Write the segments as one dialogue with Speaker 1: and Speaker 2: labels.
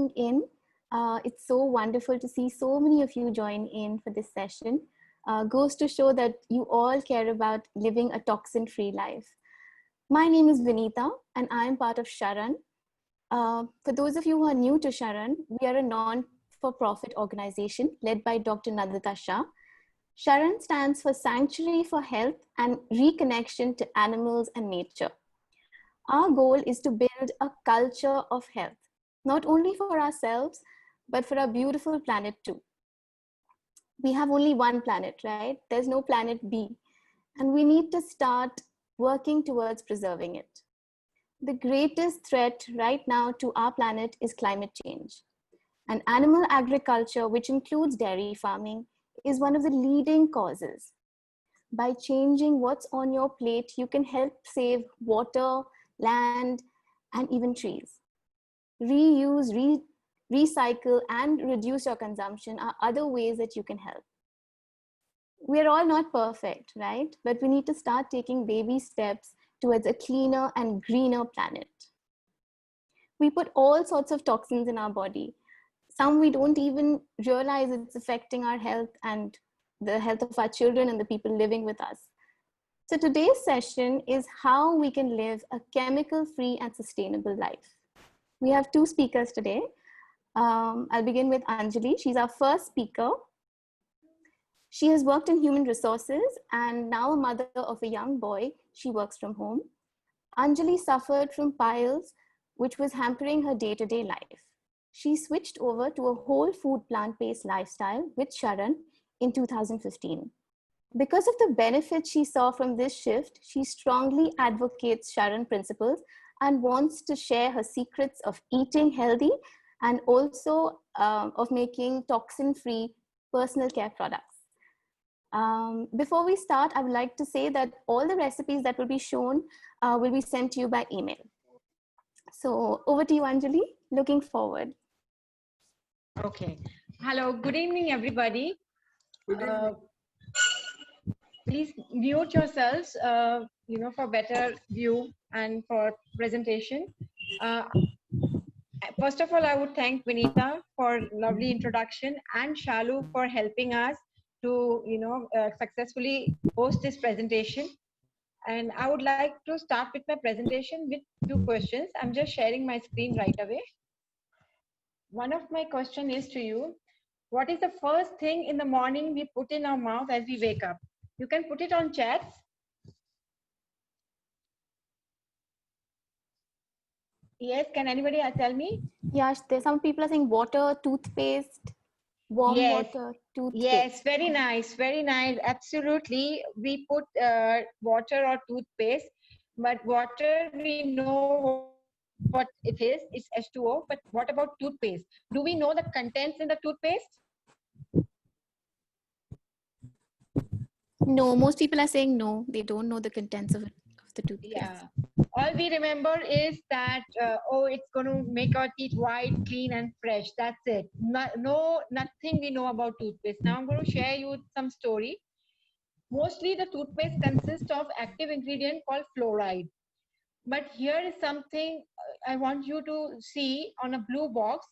Speaker 1: tuning in. It's so wonderful to see so many of you join in for this session. Goes to show that you all care about living a toxin-free life. My name is Vinita, and I am part of Sharan. For those of you who are new to Sharan, we are a non-for-profit organization led by Dr. Nandita Shah. Sharan stands for Sanctuary for Health and Reconnection to Animals and Nature. Our goal is to build a culture of health, not only for ourselves, but for our beautiful planet too. We have only one planet, right? There's no planet B, and we need to start working towards preserving it. The greatest threat right now to our planet is climate change. And animal agriculture, which includes dairy farming, is one of the leading causes. By changing what's on your plate, you can help save water, land, and even trees. Reuse, recycle, and reduce your consumption are other ways that you can help. We're all not perfect, right? But we need to start taking baby steps towards a cleaner and greener planet. We put all sorts of toxins in our body. Some we don't even realize it's affecting our health and the health of our children and the people living with us. So today's session is how we can live a chemical-free and sustainable life. We have two speakers today. I'll begin with Anjali. She's our first speaker. She has worked in human resources and now a mother of a young boy. She works from home. Anjali suffered from piles, which was hampering her day-to-day life. She switched over to a whole food plant-based lifestyle with Sharan in 2015. Because of the benefits she saw from this shift, she strongly advocates Sharan principles and wants to share her secrets of eating healthy and also of making toxin-free personal care products. Before we start, I would like to say that all the recipes that will be shown will be sent to you by email. So over to you, Anjali. Looking forward.
Speaker 2: Okay. Hello. Good evening, everybody.
Speaker 3: Good evening.
Speaker 2: Please mute yourselves, for better view and for presentation. First of all, I would thank Vinita for lovely introduction and Shalu for helping us to, successfully host this presentation. And I would like to start with my presentation with two questions. I'm just sharing my screen right away. One of my question is to you. What is the first thing in the morning we put in our mouth as we wake up? You can put it on chats. Yes, can anybody tell me?
Speaker 1: Yeah, there's some people are saying water, toothpaste, warm water, toothpaste.
Speaker 2: Yes, very nice, very nice. Absolutely. We put water or toothpaste, but water we know what it is. It's H2O. But what about toothpaste? Do we know the contents in the toothpaste?
Speaker 1: No, most people are saying no. They don't know the contents of the toothpaste.
Speaker 2: Yeah. All we remember is that, it's going to make our teeth white, clean, and fresh. That's it. Nothing we know about toothpaste. Now I'm going to share you some story. Mostly the toothpaste consists of active ingredient called fluoride. But here is something I want you to see on a blue box.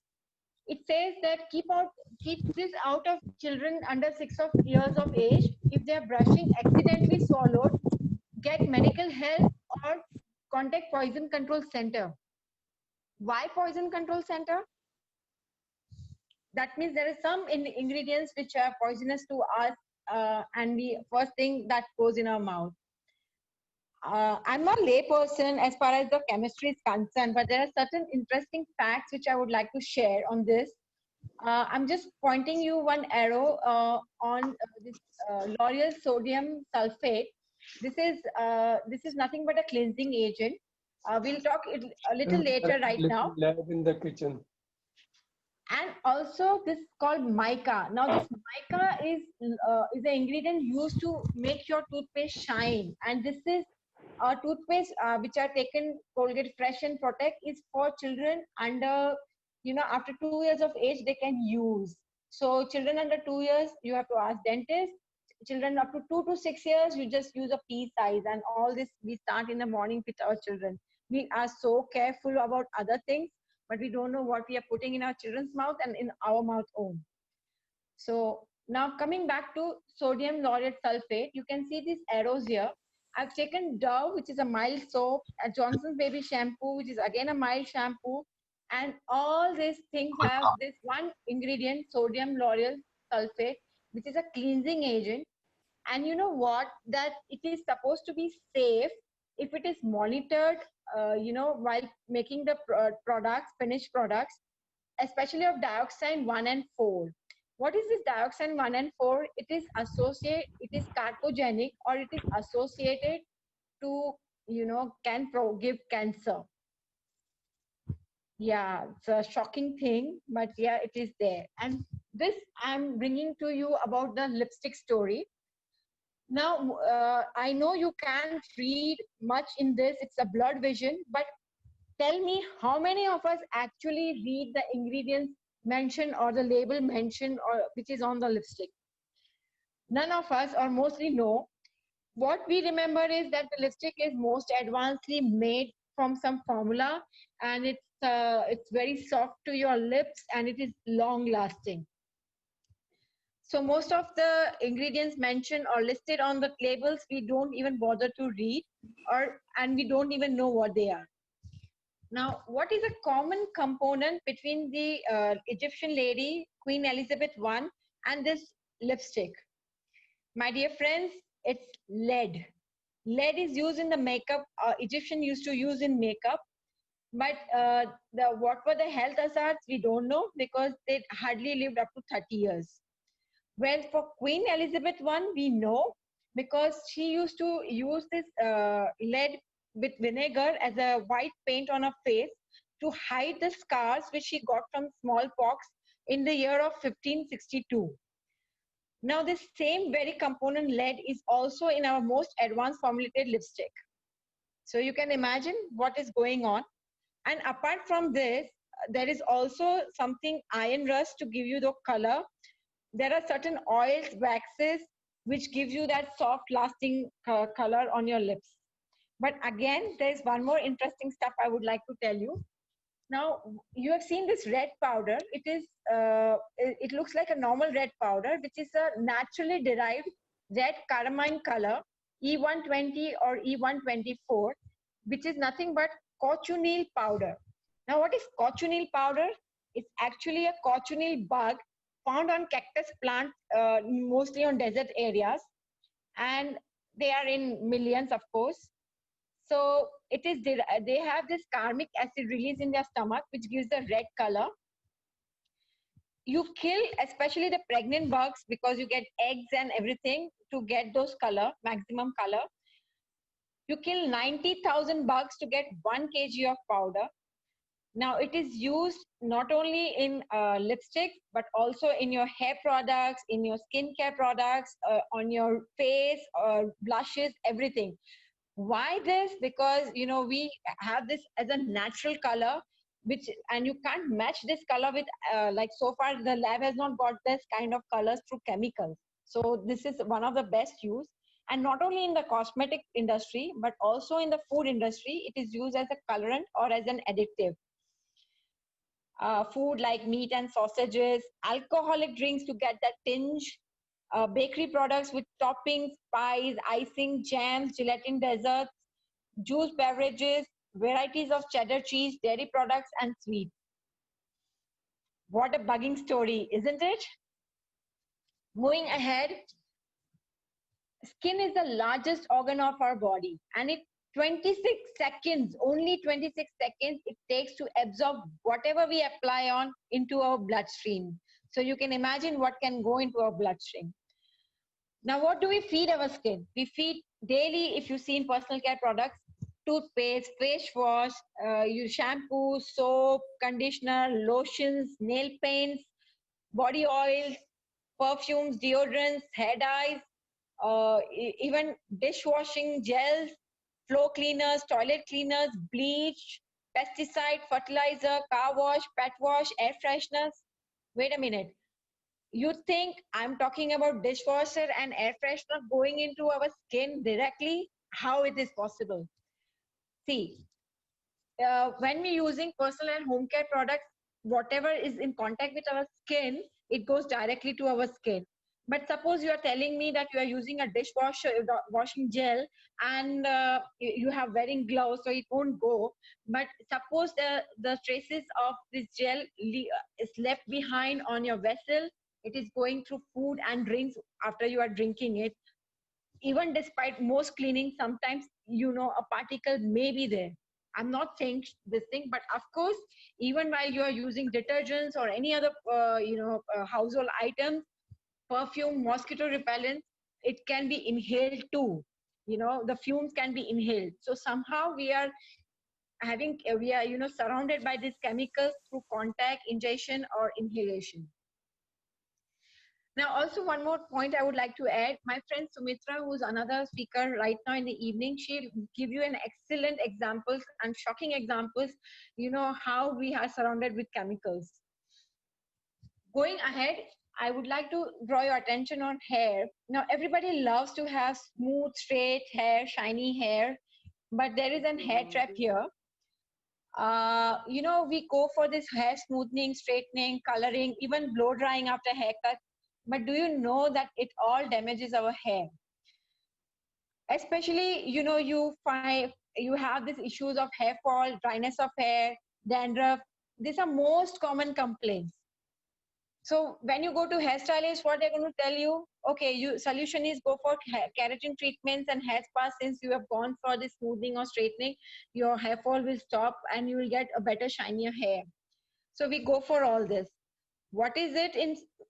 Speaker 2: It says that keep this out of children under 6 years of age. If they are brushing accidentally swallowed, get medical help or contact Poison Control Center. Why Poison Control Center? That means there is some ingredients which are poisonous to us, and the first thing that goes in our mouth. I'm not a layperson as far as the chemistry is concerned, but there are certain interesting facts which I would like to share on this. I'm just pointing you one arrow on this L'Oreal sodium sulfate. This is nothing but a cleansing agent. We'll talk a little later right now.
Speaker 3: Lab in the kitchen.
Speaker 2: And also this called mica. Now this mica is the ingredient used to make your toothpaste shine. And this is toothpaste which are taken Colgate Fresh and Protect is for children under, after 2 years of age they can use. So children under 2 years, you have to ask dentist. Children up to 2 to 6 years, you just use a pea size. And all this we start in the morning with our children. We are so careful about other things. but we don't know what we are putting in our children's mouth and in our mouth own. So now coming back to sodium lauryl sulfate, you can see these arrows here. I've taken Dove, which is a mild soap, a Johnson's Baby shampoo, which is again a mild shampoo, and all these things have this one ingredient, sodium lauryl sulfate, which is a cleansing agent. And you know what? That it is supposed to be safe if it is monitored, while making the products, finished products, especially of dioxin 1 and 4. What is this dioxin 1 and 4? It is carcinogenic, or it is associated to, can give cancer. Yeah, it's a shocking thing, but yeah, it is there. And this I'm bringing to you about the lipstick story. Now, I know you can't read much in this, it's a blurred vision, but tell me how many of us actually read the ingredients mentioned or the label mentioned or which is on the lipstick? None of us, or mostly no. What we remember is that the lipstick is most advancedly made from some formula, and it's very soft to your lips, and it is long lasting. So most of the ingredients mentioned or listed on the labels, we don't even bother to read, and we don't even know what they are. Now, what is a common component between the Egyptian lady, Queen Elizabeth I, and this lipstick? My dear friends, it's lead. Lead is used in the makeup. Egyptian used to use in makeup, but what were the health hazards? We don't know, because they hardly lived up to 30 years. Well, for Queen Elizabeth I, we know, because she used to use this lead with vinegar as a white paint on her face to hide the scars which she got from smallpox in the year of 1562. Now, this same very component lead is also in our most advanced formulated lipstick. So you can imagine what is going on. And apart from this, there is also something iron rust to give you the color. There are certain oils, waxes, which gives you that soft, lasting color on your lips. But again, there's one more interesting stuff I would like to tell you. Now, you have seen this red powder. It looks like a normal red powder, which is a naturally derived red carmine color, E120 or E124, which is nothing but cochineal powder. Now, what is cochineal powder? It's actually a cochineal bug found on cactus plant, mostly on desert areas, and they are in millions, of course. So they have this carmic acid release in their stomach, which gives the red color. You kill especially the pregnant bugs, because you get eggs and everything to get those color, maximum color. You kill 90,000 bugs to get 1 kg of powder. Now, it is used not only in lipstick, but also in your hair products, in your skincare products, on your face, blushes, everything. Why this? Because, we have this as a natural color, and you can't match this color with, like so far, the lab has not got this kind of colors through chemicals. So this is one of the best use. And not only in the cosmetic industry, but also in the food industry, it is used as a colorant or as an additive. Food like meat and sausages, alcoholic drinks to get that tinge, bakery products with toppings, pies, icing, jams, gelatin desserts, juice beverages, varieties of cheddar cheese, dairy products, and sweets. What a bugging story, isn't it? Moving ahead, skin is the largest organ of our body, and it 26 seconds, only 26 seconds it takes to absorb whatever we apply on into our bloodstream. So you can imagine what can go into our bloodstream. Now, what do we feed our skin? We feed daily, if you see in personal care products, toothpaste, face wash, you shampoo, soap, conditioner, lotions, nail paints, body oils, perfumes, deodorants, hair dyes, even dishwashing gels, floor cleaners, toilet cleaners, bleach, pesticide, fertilizer, car wash, pet wash, air fresheners. Wait a minute. You think I'm talking about dishwasher and air freshener going into our skin directly? How it is possible? See, when we're using personal and home care products, whatever is in contact with our skin, it goes directly to our skin. But suppose you are telling me that you are using a dishwasher washing gel, and you have wearing gloves, so it won't go. But suppose the traces of this gel is left behind on your vessel, it is going through food and drinks after you are drinking it. Even despite most cleaning, sometimes a particle may be there. I'm not saying this thing, but of course, even while you are using detergents or any other household items, perfume, mosquito repellent, it can be inhaled too. The fumes can be inhaled. So somehow we are surrounded by these chemicals through contact, ingestion, or inhalation. Now, also one more point I would like to add. My friend Sumitra, who's another speaker right now in the evening, she'll give you an excellent examples and shocking examples, how we are surrounded with chemicals. Going ahead, I would like to draw your attention on hair. Now, everybody loves to have smooth, straight hair, shiny hair, but there is an hair trap here. We go for this hair smoothing, straightening, coloring, even blow drying after haircut. But do you know that it all damages our hair? Especially, you have these issues of hair fall, dryness of hair, dandruff. These are most common complaints. So when you go to hairstylists, what they're going to tell you, okay, solution is go for keratin treatments and hair spas. Since you have gone for the smoothing or straightening, your hair fall will stop and you will get a better, shinier hair. So we go for all this. What is it?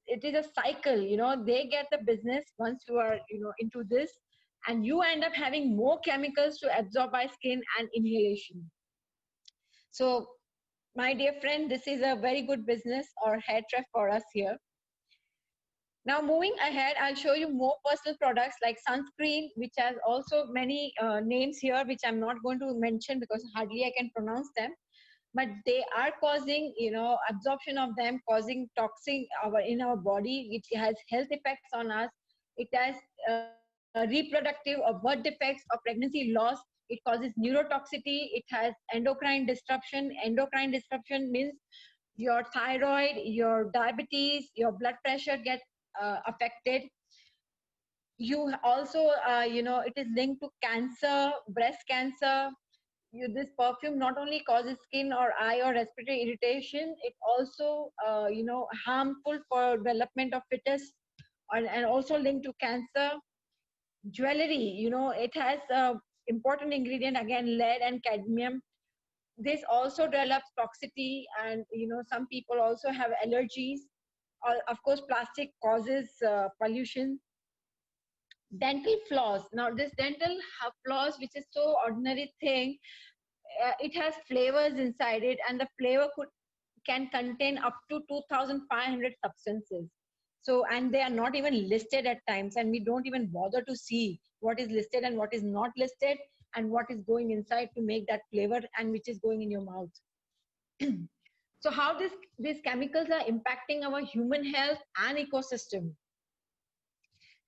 Speaker 2: It is a cycle. They get the business once you are into this, and you end up having more chemicals to absorb by skin and inhalation. So my dear friend, this is a very good business or hair trap for us here. Now moving ahead, I'll show you more personal products like sunscreen, which has also many names here, which I'm not going to mention because hardly I can pronounce them. But they are causing, absorption of them, causing toxin in our body. It has health effects on us. It has reproductive or birth defects or pregnancy loss. It causes neurotoxicity. It has endocrine disruption. Endocrine disruption means your thyroid, your diabetes, your blood pressure get affected. You also, it is linked to cancer, breast cancer. This perfume not only causes skin or eye or respiratory irritation, it also, harmful for development of fetus and also linked to cancer. Jewelry, it has important ingredient, again, lead and cadmium. This also develops toxicity, and, some people also have allergies. Of course, plastic causes pollution. Dental floss. Now, this dental floss, which is so ordinary thing, it has flavors inside it, and the flavor can contain up to 2,500 substances. So, and they are not even listed at times, and we don't even bother to see what is listed and what is not listed, and what is going inside to make that flavor and which is going in your mouth. So how these chemicals are impacting our human health and ecosystem?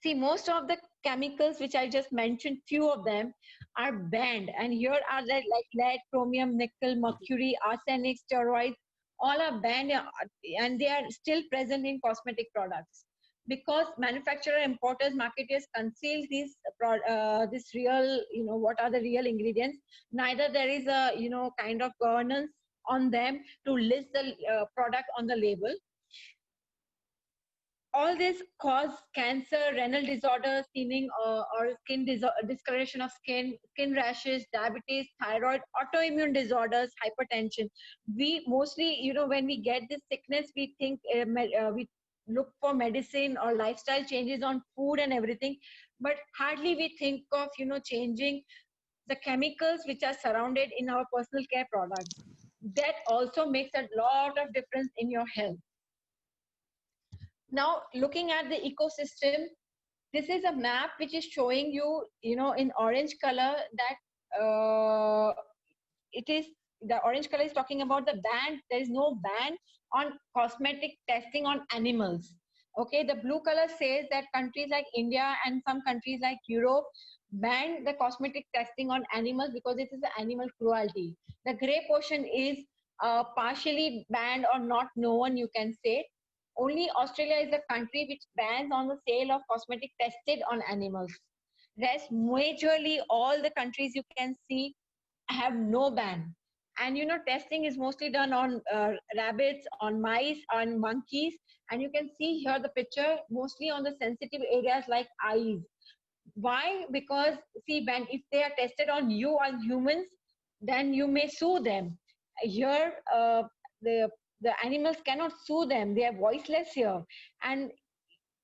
Speaker 2: See, most of the chemicals which I just mentioned, few of them are banned. And here are like lead, chromium, nickel, mercury, arsenic, steroids, all are banned, and they are still present in cosmetic products. Because manufacturer, importers, marketers conceal this real, what are the real ingredients. Neither there is a, kind of governance on them to list the product on the label. All this cause cancer, renal disorders, thinning or skin discoloration of skin rashes, diabetes, thyroid, autoimmune disorders, hypertension. We mostly, when we get this sickness, we think we look for medicine or lifestyle changes on food and everything, but hardly we think of, changing the chemicals which are surrounded in our personal care products. That also makes a lot of difference in your health. Now, looking at the ecosystem, this is a map which is showing you, in orange color that the orange color is talking about the ban. There is no ban on cosmetic testing on animals. Okay, the blue color says that countries like India and some countries like Europe, banned the cosmetic testing on animals because it is animal cruelty. The gray portion is partially banned or not known, you can say. Only Australia is the country which bans on the sale of cosmetic tested on animals. Rest, majorly all the countries you can see have no ban. And you know, testing is mostly done on rabbits, on mice, on monkeys. And you can see here the picture mostly on the sensitive areas like eyes. Why? Because see, when if they are tested on you, on humans, then you may sue them. Here, the the animals cannot sue them. They are voiceless here. And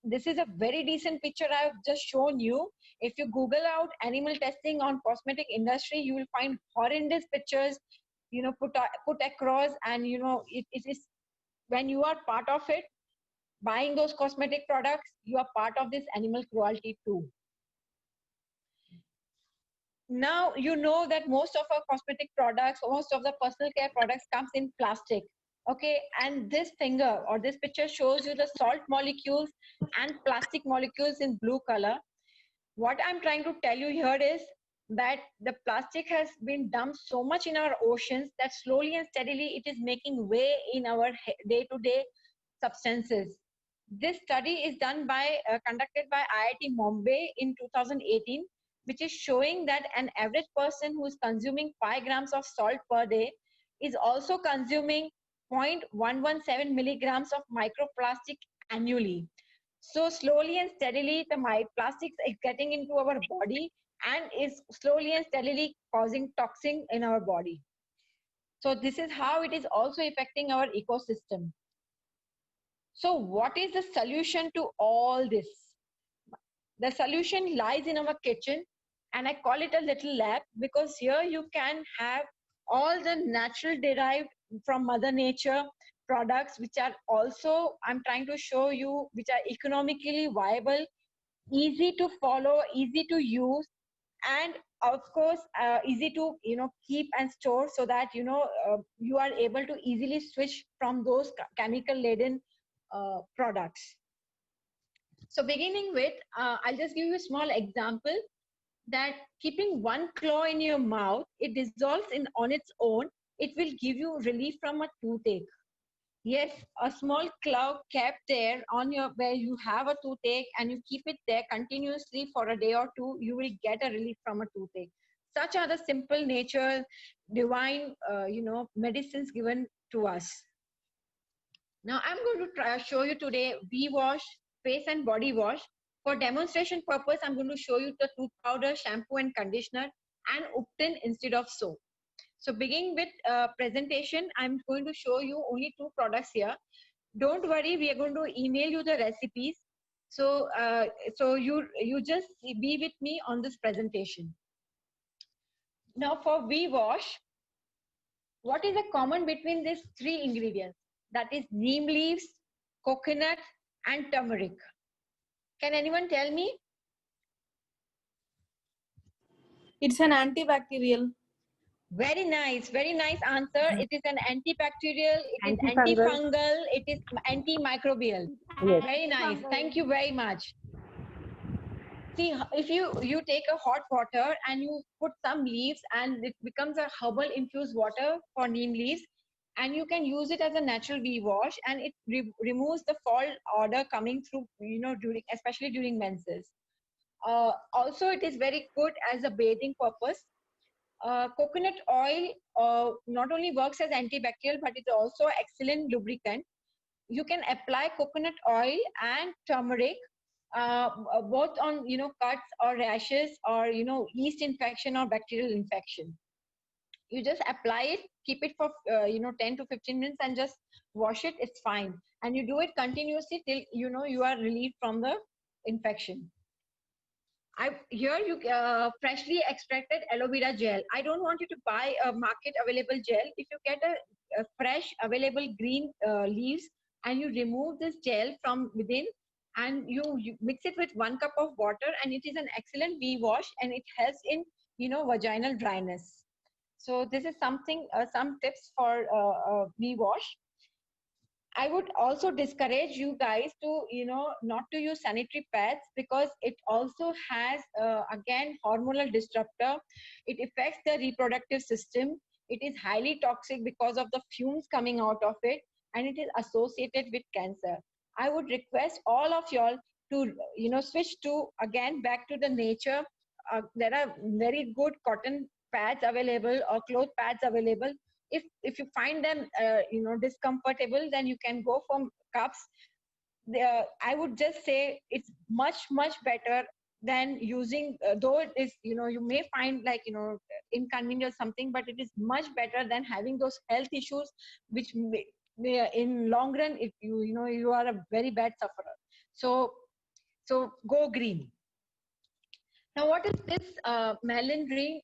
Speaker 2: this is a very decent picture I've just shown you. If you Google out animal testing on cosmetic industry, you will find horrendous pictures, you know, put across. And you know, it is when you are part of it, buying those cosmetic products, you are part of this animal cruelty too. Now you know that most of our cosmetic products, most of the personal care products comes in plastic. Okay, and this finger or this picture shows you the salt molecules and plastic molecules in blue color. What I'm trying to tell you here is that the plastic has been dumped so much in our oceans that slowly and steadily it is making way in our day-to-day substances. This study is done by conducted by IIT Bombay in 2018, which is showing that an average person who is consuming 5 grams of salt per day is also consuming 0.117 milligrams of microplastic annually. So slowly and steadily, the plastics is getting into our body and is slowly and steadily causing toxin in our body. So this is how it is also affecting our ecosystem. So what is the solution to all this? The solution lies in our kitchen, and I call it a little lab because here you can have all the natural derived from Mother Nature products, which are also, I'm trying to show you, which are economically viable, easy to follow, easy to use, and of course easy to keep and store, so that you are able to easily switch from those chemical laden products. So beginning with, I'll just give you a small example that keeping one claw in your mouth, it dissolves on its own. It will give you relief from a toothache. Yes, a small claw kept there on your where you have a toothache and you keep it there continuously for a day or two, you will get a relief from a toothache. Such are the simple nature, divine, medicines given to us. Now I'm going to show you today V-Wash face and body wash. For demonstration purpose, I'm going to show you the tooth powder, shampoo and conditioner and Upton instead of soap. So beginning with presentation, I'm going to show you only 2 products here. Don't worry, we are going to email you the recipes. So, you just be with me on this presentation. Now for V-Wash, what is the common between these 3 ingredients? That is neem leaves, coconut and turmeric. Can anyone tell me?
Speaker 4: It's an antibacterial.
Speaker 2: Very nice answer. It is an antibacterial, it is
Speaker 5: Antifungal.
Speaker 2: antifungal, it is antimicrobial.
Speaker 5: Yes.
Speaker 2: Very nice. Thank you very much. See, if you take a hot water and you put some leaves and it becomes a herbal infused water for neem leaves, and you can use it as a natural V-Wash, and it removes the fall odor coming through, especially during menses. Also, it is very good as a bathing purpose. Coconut oil not only works as antibacterial, but it's also excellent lubricant. You can apply coconut oil and turmeric both on cuts or rashes or yeast infection or bacterial infection. You just apply it, keep it for 10 to 15 minutes and just wash it. It's fine, and you do it continuously till you are relieved from the infection. Here you freshly extracted aloe vera gel. I don't want you to buy a market available gel. If you get a fresh available green leaves and you remove this gel from within and you mix it with 1 cup of water, and it is an excellent V-Wash and it helps in vaginal dryness. So this is something, some tips for V-Wash. I would also discourage you guys to, not to use sanitary pads, because it also has, again, hormonal disruptor. It affects the reproductive system. It is highly toxic because of the fumes coming out of it, and it is associated with cancer. I would request all of y'all to, switch to, again, back to the nature. There are very good cotton pads available or cloth pads available. If you find them discomfortable, then you can go for cups. I would just say it's much better than using, though it is, you may find like inconvenient or something, but it is much better than having those health issues, which may in long run, if you are a very bad sufferer. So go green. Now, what is this melon green?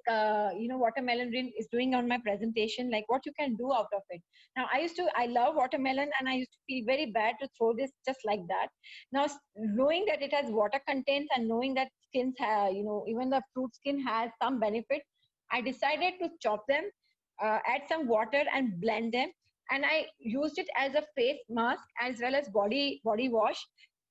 Speaker 2: Watermelon green is doing on my presentation, like what you can do out of it. Now, I love watermelon, and I used to feel very bad to throw this just like that. Now, knowing that it has water content and knowing that skins have, even the fruit skin has some benefit, I decided to chop them, add some water and blend them. And I used it as a face mask as well as body wash.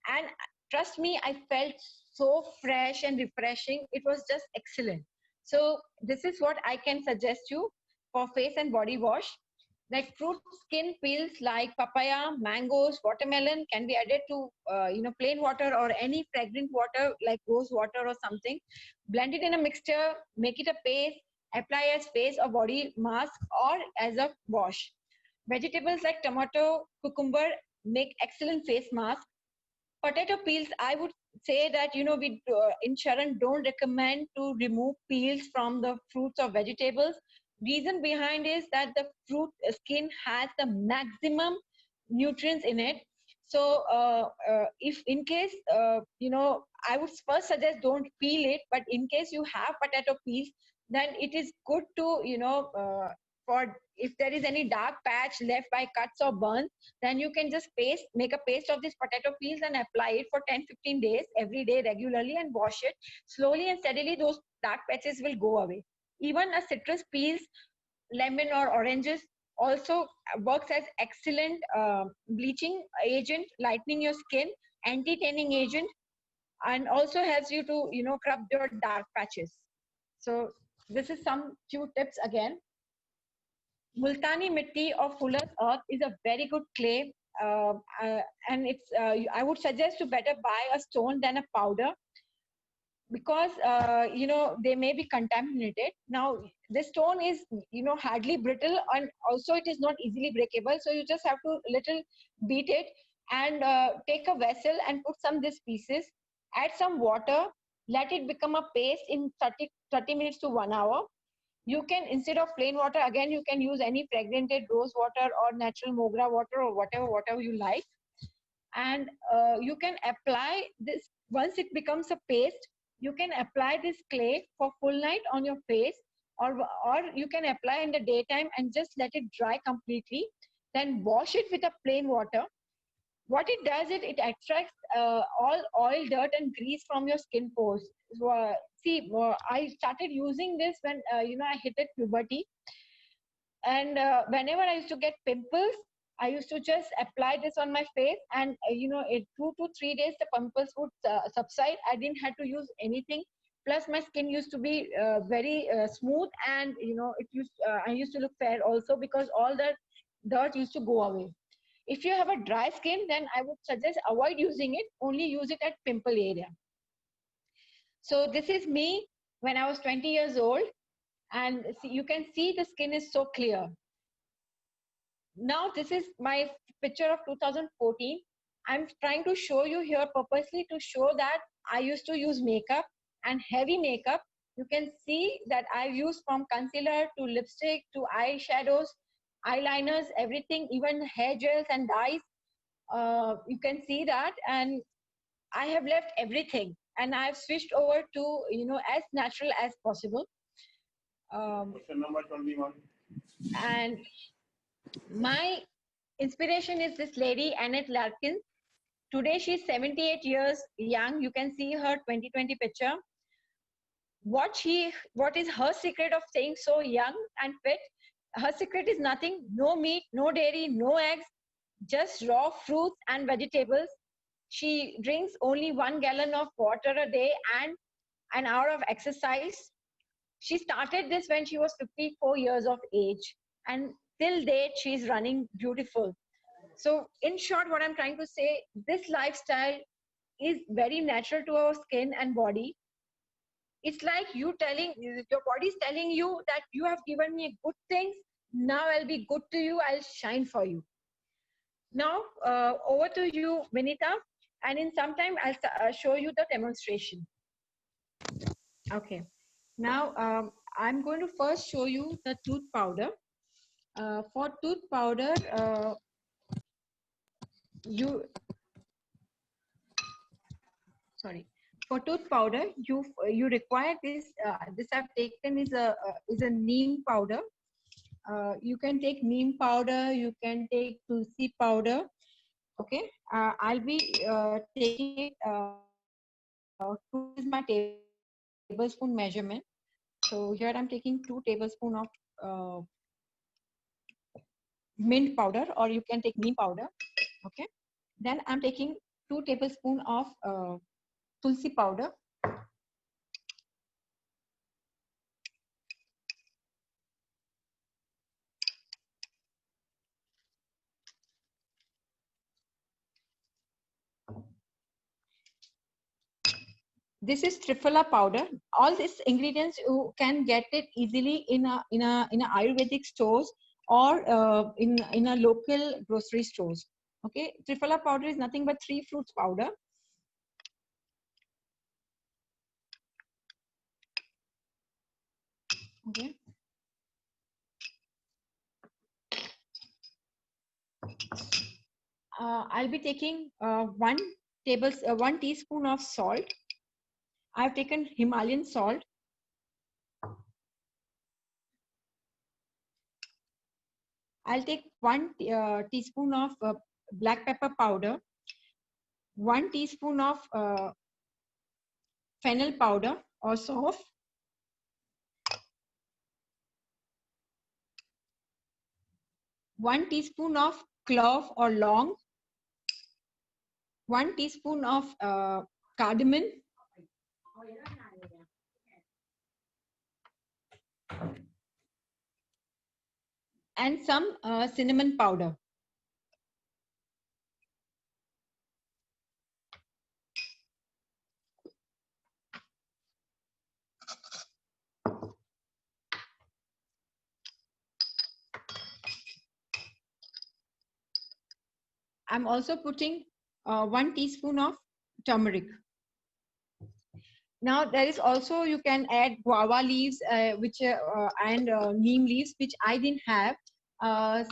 Speaker 2: And trust me, I felt so fresh and refreshing. It was just excellent. So this is what I can suggest you for face and body wash. Like fruit skin peels like papaya, mangoes, watermelon can be added to plain water or any fragrant water like rose water or something. Blend it in a mixture, make it a paste, apply as face or body mask or as a wash. Vegetables like tomato, cucumber make excellent face mask. Potato peels, I would say that, we in Sharan don't recommend to remove peels from the fruits or vegetables. Reason behind is that the fruit skin has the maximum nutrients in it. So if in case, I would first suggest don't peel it, but in case you have potato peels, then it is good to, for if there is any dark patch left by cuts or burns, then you can just make a paste of these potato peels and apply it for 10-15 days every day regularly and wash it. Slowly and steadily, those dark patches will go away. Even a citrus peels, lemon or oranges also works as excellent bleaching agent, lightening your skin, anti-tanning agent, and also helps you to, scrub your dark patches. So this is some few tips again. Multani mitti or fuller's earth is a very good clay, and it's. I would suggest to better buy a stone than a powder, because they may be contaminated. Now this stone is hardly brittle, and also it is not easily breakable. So you just have to little beat it and take a vessel and put some these pieces, add some water, let it become a paste in 30 minutes to 1 hour. You can, instead of plain water, again, you can use any fragmented rose water or natural mogra water or whatever you like. And you can apply this, once it becomes a paste, you can apply this clay for full night on your face, or you can apply in the daytime and just let it dry completely. Then wash it with a plain water. What it does is it extracts all oil, dirt, and grease from your skin pores. So, I started using this when I hit at puberty, and whenever I used to get pimples, I used to just apply this on my face, and in 2 to 3 days the pimples would subside. I didn't have to use anything. Plus, my skin used to be very smooth, and I used to look fair also, because all the dirt used to go away. If you have a dry skin, then I would suggest avoid using it. Only use it at pimple area. So this is me when I was 20 years old, and you can see the skin is so clear. Now this is my picture of 2014. I'm trying to show you here purposely to show that I used to use makeup and heavy makeup. You can see that I've used from concealer to lipstick to eyeshadows, eyeliners, everything, even hair gels and dyes. You can see that, and I have left everything, and I've switched over to as natural as possible.
Speaker 5: Question number 21.
Speaker 2: And my inspiration is this lady, Annette Larkins. Today she's 78 years young. You can see her 2020 picture. What is her secret of staying so young and fit? Her secret is nothing: no meat, no dairy, no eggs, just raw fruits and vegetables. She drinks only 1 gallon of water a day and an hour of exercise. She started this when she was 54 years of age, and till date she's running beautiful. So in short, what I'm trying to say, this lifestyle is very natural to our skin and body. It's like you telling, your body is telling you that you have given me good things, now I'll be good to you, I'll shine for you. Now over to you, Vinita, and in some time I'll show you the demonstration. Okay, now I'm going to first show you the tooth powder. For tooth powder, for tooth powder, you require this. This I've taken is a neem powder. You can take neem powder. You can take tulsi powder. Okay, I'll be taking it. Two is my tablespoon measurement. So here I'm taking 2 tablespoons of mint powder, or you can take neem powder. Okay, then I'm taking 2 tablespoons of tulsi powder. This is Triphala powder. All these ingredients you can get it easily in a Ayurvedic stores, or in a local grocery stores. Okay, Triphala powder is nothing but 3 fruits powder. Okay. I'll be taking 1 teaspoon of salt. I've taken Himalayan salt. I'll take 1 teaspoon of black pepper powder, 1 teaspoon of fennel powder or soft, 1 teaspoon of clove or long, 1 teaspoon of cardamom, and some cinnamon powder. I'm also putting 1 teaspoon of turmeric. Now there is also, you can add guava leaves, and neem leaves, which I didn't have.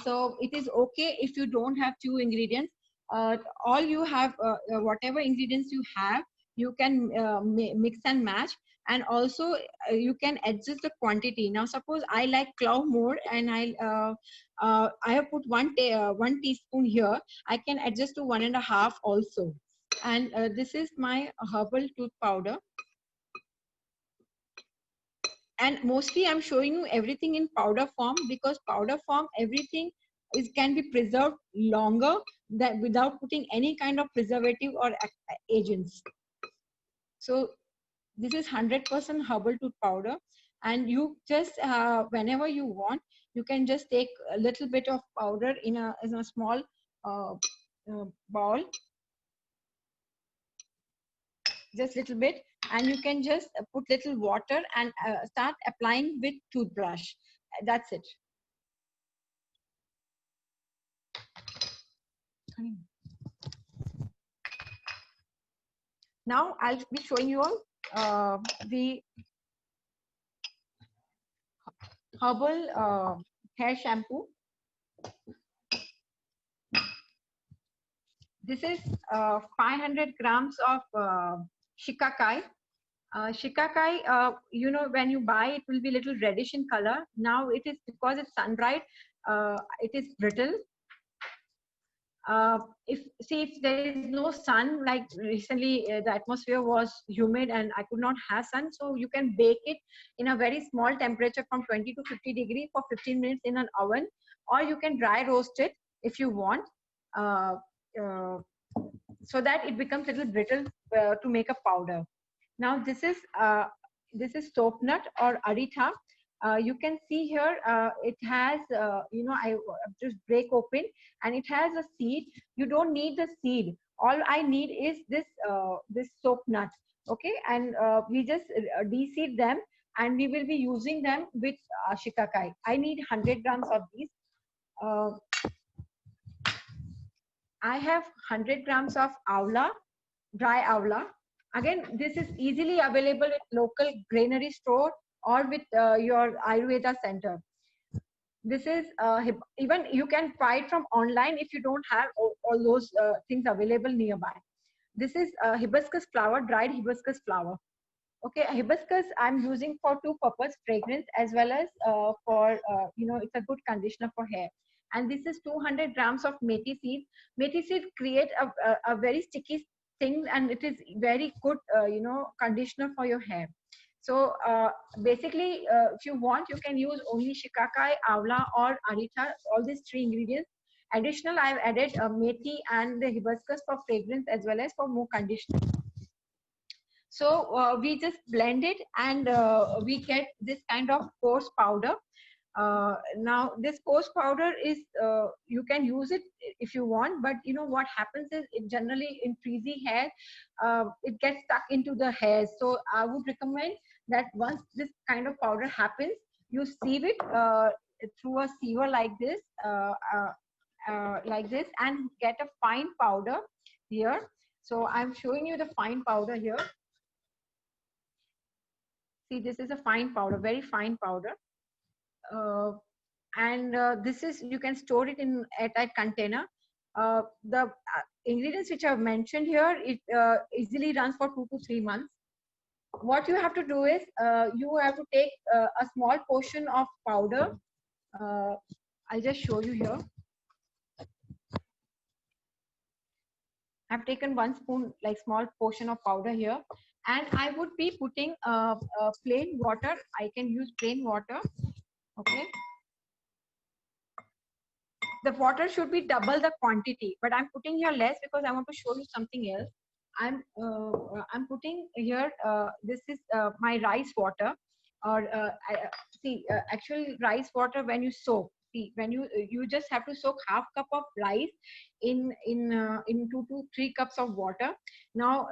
Speaker 2: So it is okay if you don't have 2 ingredients. All you have, whatever ingredients you have, you can mix and match. And also you can adjust the quantity. Now suppose I like clove more, and I have put 1 teaspoon here. I can adjust to 1.5 also. And this is my herbal tooth powder. And mostly I'm showing you everything in powder form, because powder form, everything can be preserved longer that without putting any kind of preservative or agents. So this is 100% herbal tooth powder, and you just whenever you want, you can just take a little bit of powder in a small bowl, just little bit, and you can just put little water and start applying with toothbrush. That's it. Now I'll be showing you all the herbal hair shampoo. This is 500 grams of shikakai. Shikakai, you know, when you buy, it will be little reddish in color. Now it is, because it's sun-dried, it is brittle. If there is no sun, like recently the atmosphere was humid and I could not have sun, so you can bake it in a very small temperature from 20 to 50 degrees for 15 minutes in an oven, or you can dry roast it if you want. uh, uh, so that it becomes a little brittle to make a powder. Now this is soap nut or aritha. You can see here it has I just break open and it has a seed. You don't need the seed. All I need is this soap nut. Okay, and we just de-seed them and we will be using them with shikakai. I need 100 grams of these. Uh, I have 100 grams of avla, dry avla. Again, this is easily available at local granary store or with your Ayurveda center. This is even you can buy it from online if you don't have all those things available nearby. This is hibiscus flower, dried hibiscus flower. Okay, hibiscus I'm using for two purpose: fragrance as well as for it's a good conditioner for hair. And this is 200 grams of methi seed. Methi seed create a very sticky thing, and it is very good conditioner for your hair. So basically, if you want, you can use only shikakai, avla, or aritha. All these three ingredients. Additional, I've added methi and the hibiscus for fragrance as well as for more conditioner. So we just blend it and we get this kind of coarse powder. Now this coarse powder is, you can use it if you want, but you know what happens is it generally in frizzy hair, it gets stuck into the hair. So I would recommend that once this kind of powder happens, you sieve it through a siever like this and get a fine powder here. So I'm showing you the fine powder here. See, this is a fine powder, very fine powder. This is, you can store it in airtight container. The ingredients which I've mentioned here, it easily runs for 2 to 3 months. What you have to do is, you have to take a small portion of powder. I'll just show you here. I've taken 1 spoon, like small portion of powder here. And I would be putting plain water. I can use plain water. Okay. The water should be double the quantity, but I'm putting here less because I want to show you something else. I'm putting here. This is my rice water, or actual rice water when you soak. See, when you just have to soak half cup of rice in 2 to 3 cups of water. Now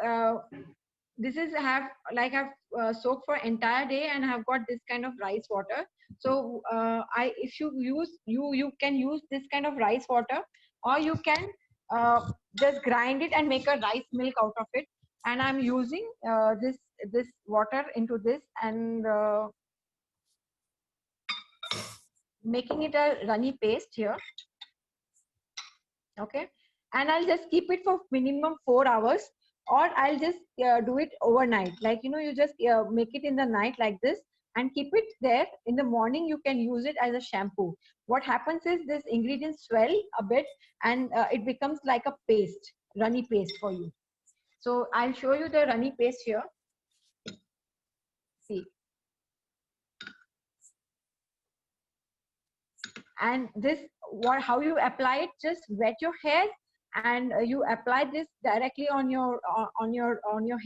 Speaker 2: this is I've soaked for entire day and I've got this kind of rice water. So if you use you can use this kind of rice water, or you can just grind it and make a rice milk out of it. And I'm using this water into this and making it a runny paste here. Okay, and I'll just keep it for minimum 4 hours, or I'll just do it overnight. Like, you just make it in the night like this and keep it there. In the morning, you can use it as a shampoo. What happens is this ingredient swell a bit and it becomes like a paste, runny paste for you. So I'll show you the runny paste here. See. And this, how you apply it, just wet your hair and you apply this directly on your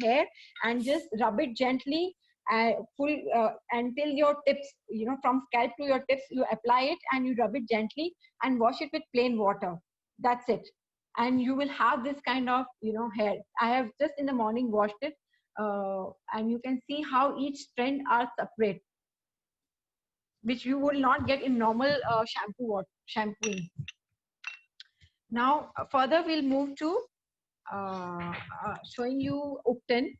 Speaker 2: hair and just rub it gently until your tips, from scalp to your tips, you apply it and you rub it gently and wash it with plain water. That's it. And you will have this kind of hair. I have just in the morning washed it, and you can see how each strand are separate, which you will not get in normal shampooing. Now, further we'll move to showing you Upton.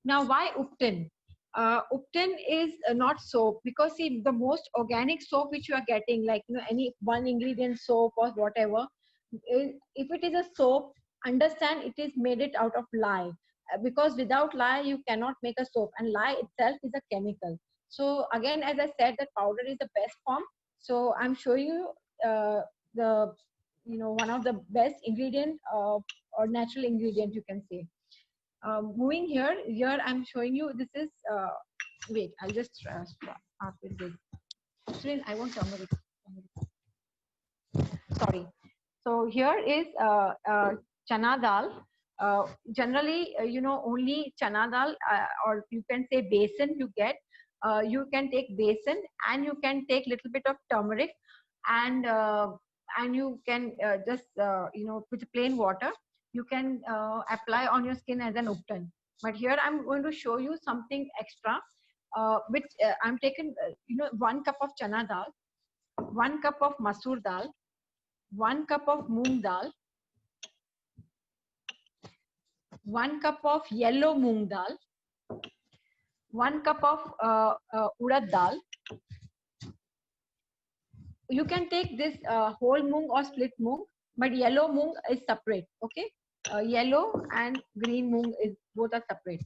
Speaker 2: Now, why Upton? Upton is not soap, because see, the most organic soap which you are getting, like any one ingredient soap or whatever, if it is a soap, understand it is made it out of lye, because without lye you cannot make a soap, and lye itself is a chemical. So again, as I said, that powder is the best form. So I'm showing you the one of the best ingredient or natural ingredient, you can say. Moving here I'm showing you, this is wait, I'll just start with this. I won't turmeric. Sorry. So here is chana dal. Generally, only chana dal, or you can say besan you get. You can take besan, and you can take little bit of turmeric, and you can just with plain water you can apply on your skin as an uptan. But here I'm going to show you something extra, which I'm taking 1 cup of chana dal, 1 cup of masoor dal, 1 cup of moong dal, 1 cup of yellow moong dal, 1 cup of urad dal. You can take this whole moong or split moong, but yellow moong is separate. Okay, yellow and green moong is both are separate.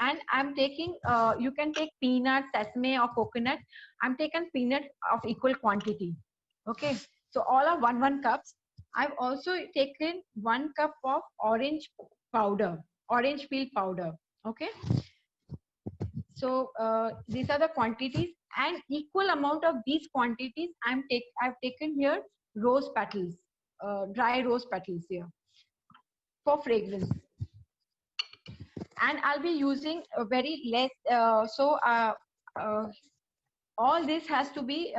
Speaker 2: And I'm taking, you can take peanut, sesame or coconut. I'm taking peanut of equal quantity. Okay, so all are 1 cups. I've also taken 1 cup of orange powder, orange peel powder. Okay, so these are the quantities, and equal amount of these quantities I've taken here rose petals, dry rose petals here for fragrance. And I'll be using a very less, all this has to be,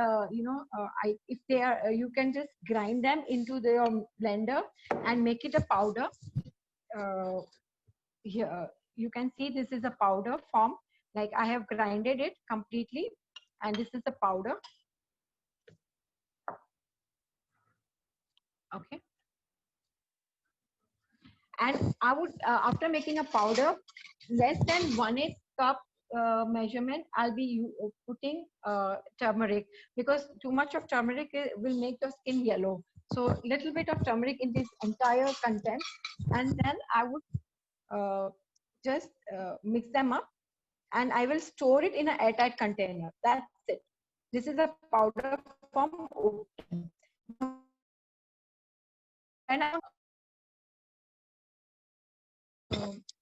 Speaker 2: if they are, you can just grind them into the blender and make it a powder. Here you can see this is a powder form, like I have grinded it completely, and this is the powder. Okay. And I would, after making a powder, less than 1/8 cup measurement, I'll be putting turmeric, because too much of turmeric will make your skin yellow. So little bit of turmeric in this entire content, and then I would just mix them up, and I will store it in an airtight container. That's it. This is a powder from Upton.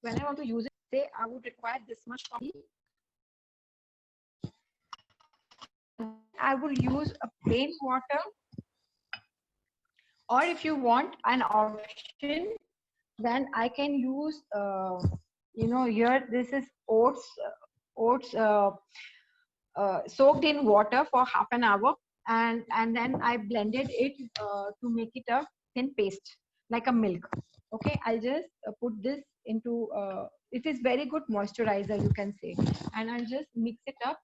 Speaker 2: When I want to use it, say I would require this much coffee. I will use a plain water, or if you want an option, then I can use, here this is oats soaked in water for half an hour, and then I blended it to make it a thin paste like a milk. Okay, I'll just put this into, it is very good moisturizer, you can say, and I'll just mix it up.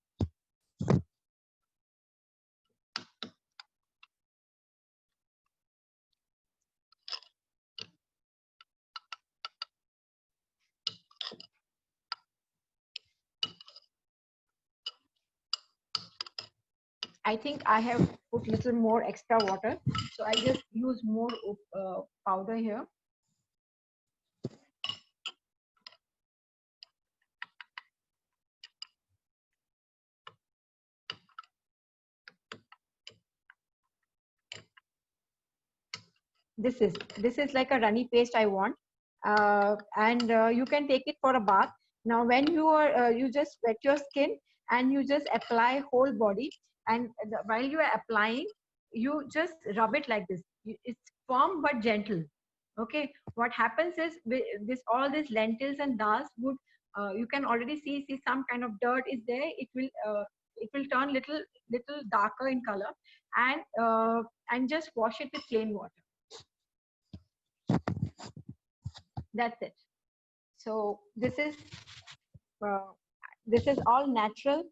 Speaker 2: I think I have put little more extra water, so I just use more powder here. This is like a runny paste I want, and you can take it for a bath. Now, when you are you just wet your skin and you just apply whole body, and while you are applying, you just rub it like this. It's firm but gentle. Okay, what happens is this all these lentils and dals would, you can already see some kind of dirt is there. It will turn little darker in color, and just wash it with plain water. That's it. So this is all natural,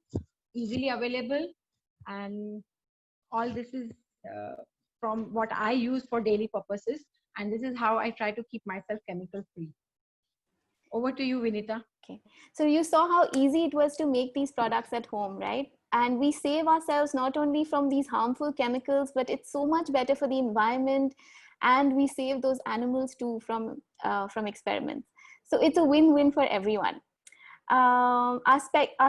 Speaker 2: easily available, and all this is from what I use for daily purposes, and this is how I try to keep myself chemical free. Over to you, Vinita.
Speaker 1: Okay, so you saw how easy it was to make these products at home, right? And we save ourselves not only from these harmful chemicals, but it's so much better for the environment, and we save those animals too from experiments. So it's a win-win for everyone. Our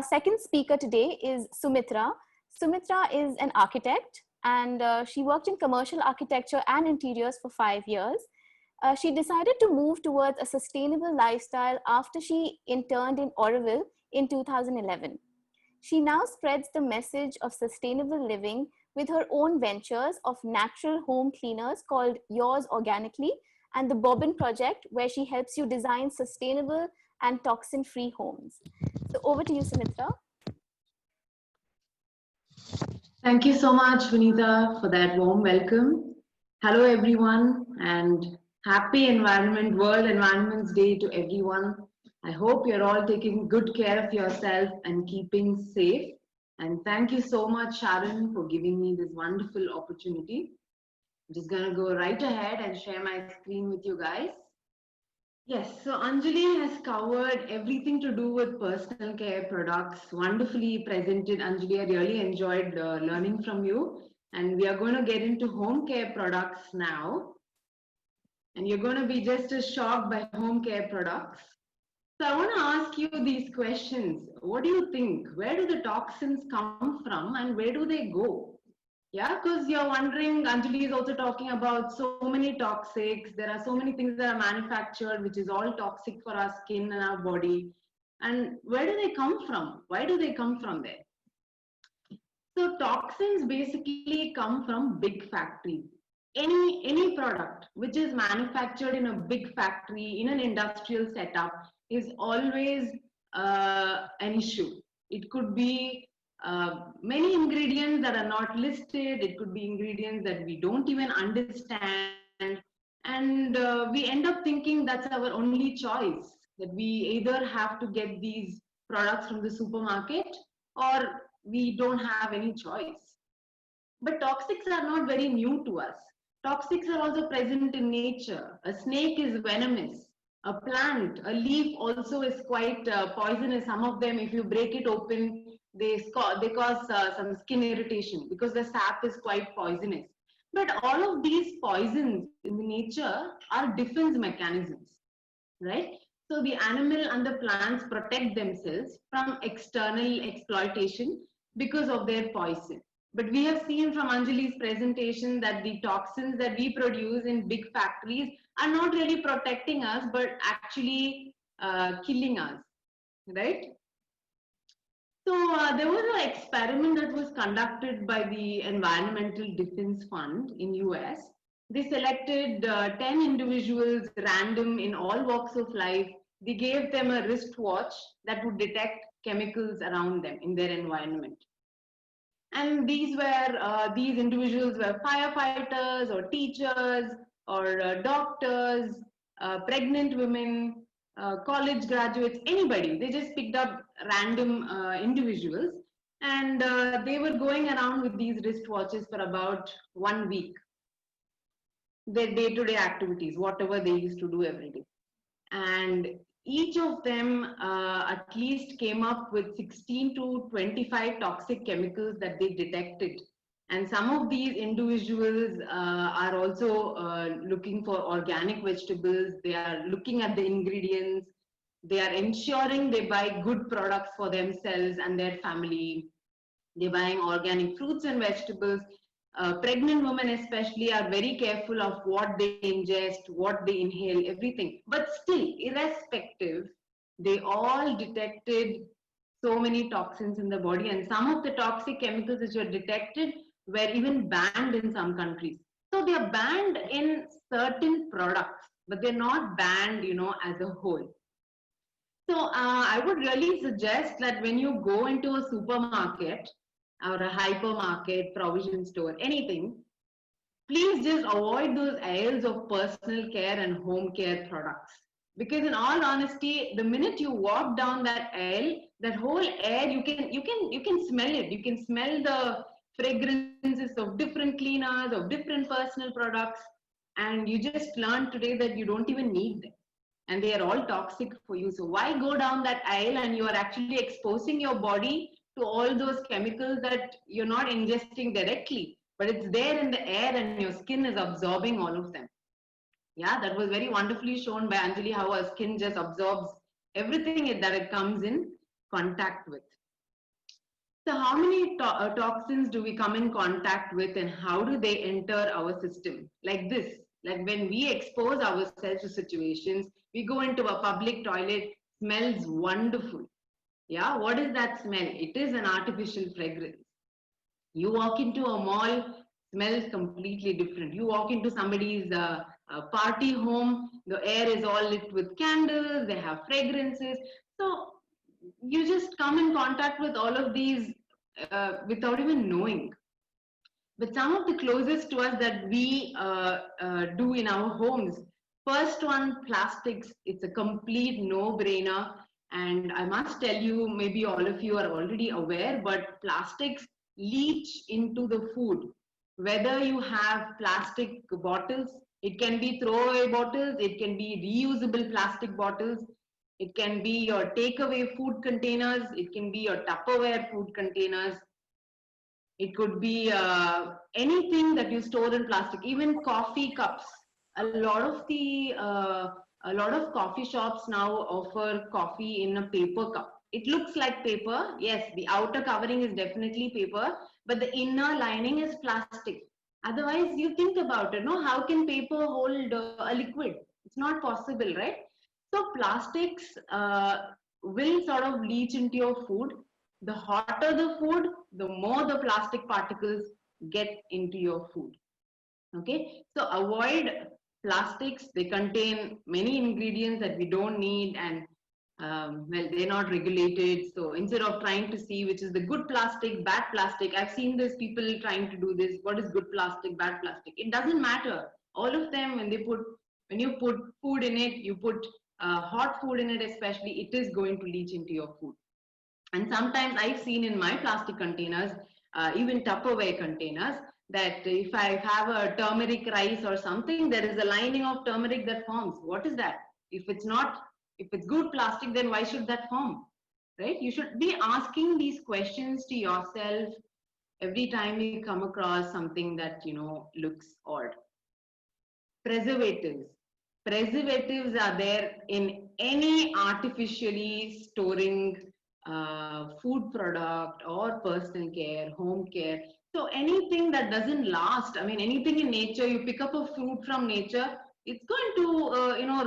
Speaker 1: second speaker today is Sumitra. Sumitra is an architect, and she worked in commercial architecture and interiors for 5 years. She decided to move towards a sustainable lifestyle after she interned in Oroville in 2011. She now spreads the message of sustainable living with her own ventures of natural home cleaners called Yours Organically and the Bobbin Project, where she helps you design sustainable and toxin-free homes. So over to you, Sumitra.
Speaker 6: Thank you so much, Vinita, for that warm welcome. Hello, everyone, and happy World Environment Day to everyone. I hope you're all taking good care of yourself and keeping safe. And thank you so much, Sharon, for giving me this wonderful opportunity. I'm just going to go right ahead and share my screen with you guys. Yes, so Anjali has covered everything to do with personal care products. Wonderfully presented, Anjali. I really enjoyed learning from you. And we are going to get into home care products now. And you're going to be just as shocked by home care products. So I want to ask you these questions. What do you think? Where do the toxins come from and where do they go? Yeah, because you're wondering, Anjali is also talking about so many toxics. There are so many things that are manufactured, which is all toxic for our skin and our body. And where do they come from? Why do they come from there? So toxins basically come from big factories. Any product which is manufactured in a big factory, in an industrial setup, is always an issue. It could be many ingredients that are not listed. It could be ingredients that we don't even understand. And we end up thinking that's our only choice, that we either have to get these products from the supermarket or we don't have any choice. But toxics are not very new to us. Toxics are also present in nature. A snake is venomous. A plant, a leaf also is quite poisonous. Some of them, if you break it open, they cause some skin irritation because the sap is quite poisonous. But all of these poisons in the nature are defense mechanisms, right? So the animal and the plants protect themselves from external exploitation because of their poison. But we have seen from Anjali's presentation that the toxins that we produce in big factories are not really protecting us, but actually killing us, right? So there was an experiment that was conducted by the Environmental Defense Fund in US. They selected 10 individuals random in all walks of life. They gave them a wristwatch that would detect chemicals around them in their environment. And these individuals were firefighters or teachers or doctors, pregnant women, college graduates, anybody. They just picked up random individuals and they were going around with these wristwatches for about 1 week. Their day-to-day activities, whatever they used to do every day. And each of them at least came up with 16 to 25 toxic chemicals that they detected. And some of these individuals are also looking for organic vegetables. They are looking at the ingredients. They are ensuring they buy good products for themselves and their family. They're buying organic fruits and vegetables. Pregnant women especially are very careful of what they ingest, what they inhale, everything. But still, irrespective, they all detected so many toxins in the body, and some of the toxic chemicals which were detected were even banned in some countries. So they're banned in certain products, but they're not banned, as a whole. So I would really suggest that when you go into a supermarket or a hypermarket, provision store, anything, please just avoid those aisles of personal care and home care products. Because in all honesty, the minute you walk down that aisle, that whole air, you can smell it. You can smell the fragrances of different cleaners, of different personal products. And you just learned today that you don't even need them. And they are all toxic for you. So why go down that aisle and you are actually exposing your body to all those chemicals that you're not ingesting directly, but it's there in the air and your skin is absorbing all of them. Yeah, that was very wonderfully shown by Anjali, how our skin just absorbs everything that it comes in contact with. So how many toxins do we come in contact with and how do they enter our system? Like this, like when we expose ourselves to situations, we go into a public toilet, smells wonderful. Yeah, what is that smell? It is an artificial fragrance. You walk into a mall, smells completely different. You walk into somebody's party home, the air is all lit with candles, they have fragrances. So you just come in contact with all of these without even knowing. But some of the closest to us that we do in our homes, first one, plastics. It's a complete no-brainer. And I must tell you, maybe all of you are already aware, but plastics leach into the food. Whether you have plastic bottles, it can be throwaway bottles, it can be reusable plastic bottles, it can be your takeaway food containers, it can be your Tupperware food containers, it could be anything that you store in plastic, even coffee cups. A lot of the a lot of coffee shops now offer coffee in a paper cup. It looks like paper. Yes, the outer covering is definitely paper, but the inner lining is plastic. Otherwise, you think about it, no? How can paper hold a liquid? It's not possible, right? So plastics will sort of leach into your food. The hotter the food, the more the plastic particles get into your food. Okay, so avoid plastics. They contain many ingredients that we don't need, and well, they're not regulated. So instead of trying to see which is the good plastic, bad plastic, I've seen this people trying to do this. What is good plastic, bad plastic? It doesn't matter. All of them, when you put food in it, you put hot food in it, especially, it is going to leach into your food. And sometimes I've seen in my plastic containers, even Tupperware containers, that if I have a turmeric rice or something, there is a lining of turmeric that forms. What is that? If it's good plastic, then why should that form? Right? You should be asking these questions to yourself every time you come across something that, looks odd. Preservatives. Preservatives are there in any artificially storing food product or personal care, home care. So anything that doesn't last, I mean, anything in nature, you pick up a fruit from nature, it's going to,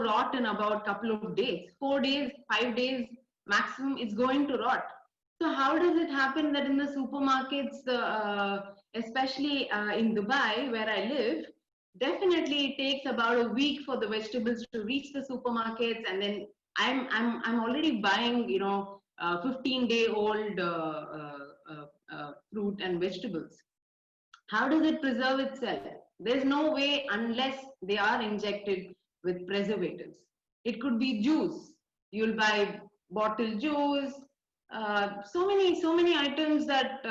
Speaker 6: rot in about a couple of days, 4 days, 5 days maximum, it's going to rot. So how does it happen that in the supermarkets, especially in Dubai, where I live, definitely it takes about a week for the vegetables to reach the supermarkets, and then I'm already buying 15-day-old fruit and vegetables. How does it preserve itself? There's no way unless they are injected with preservatives. It could be juice. You'll buy bottled juice. So many items that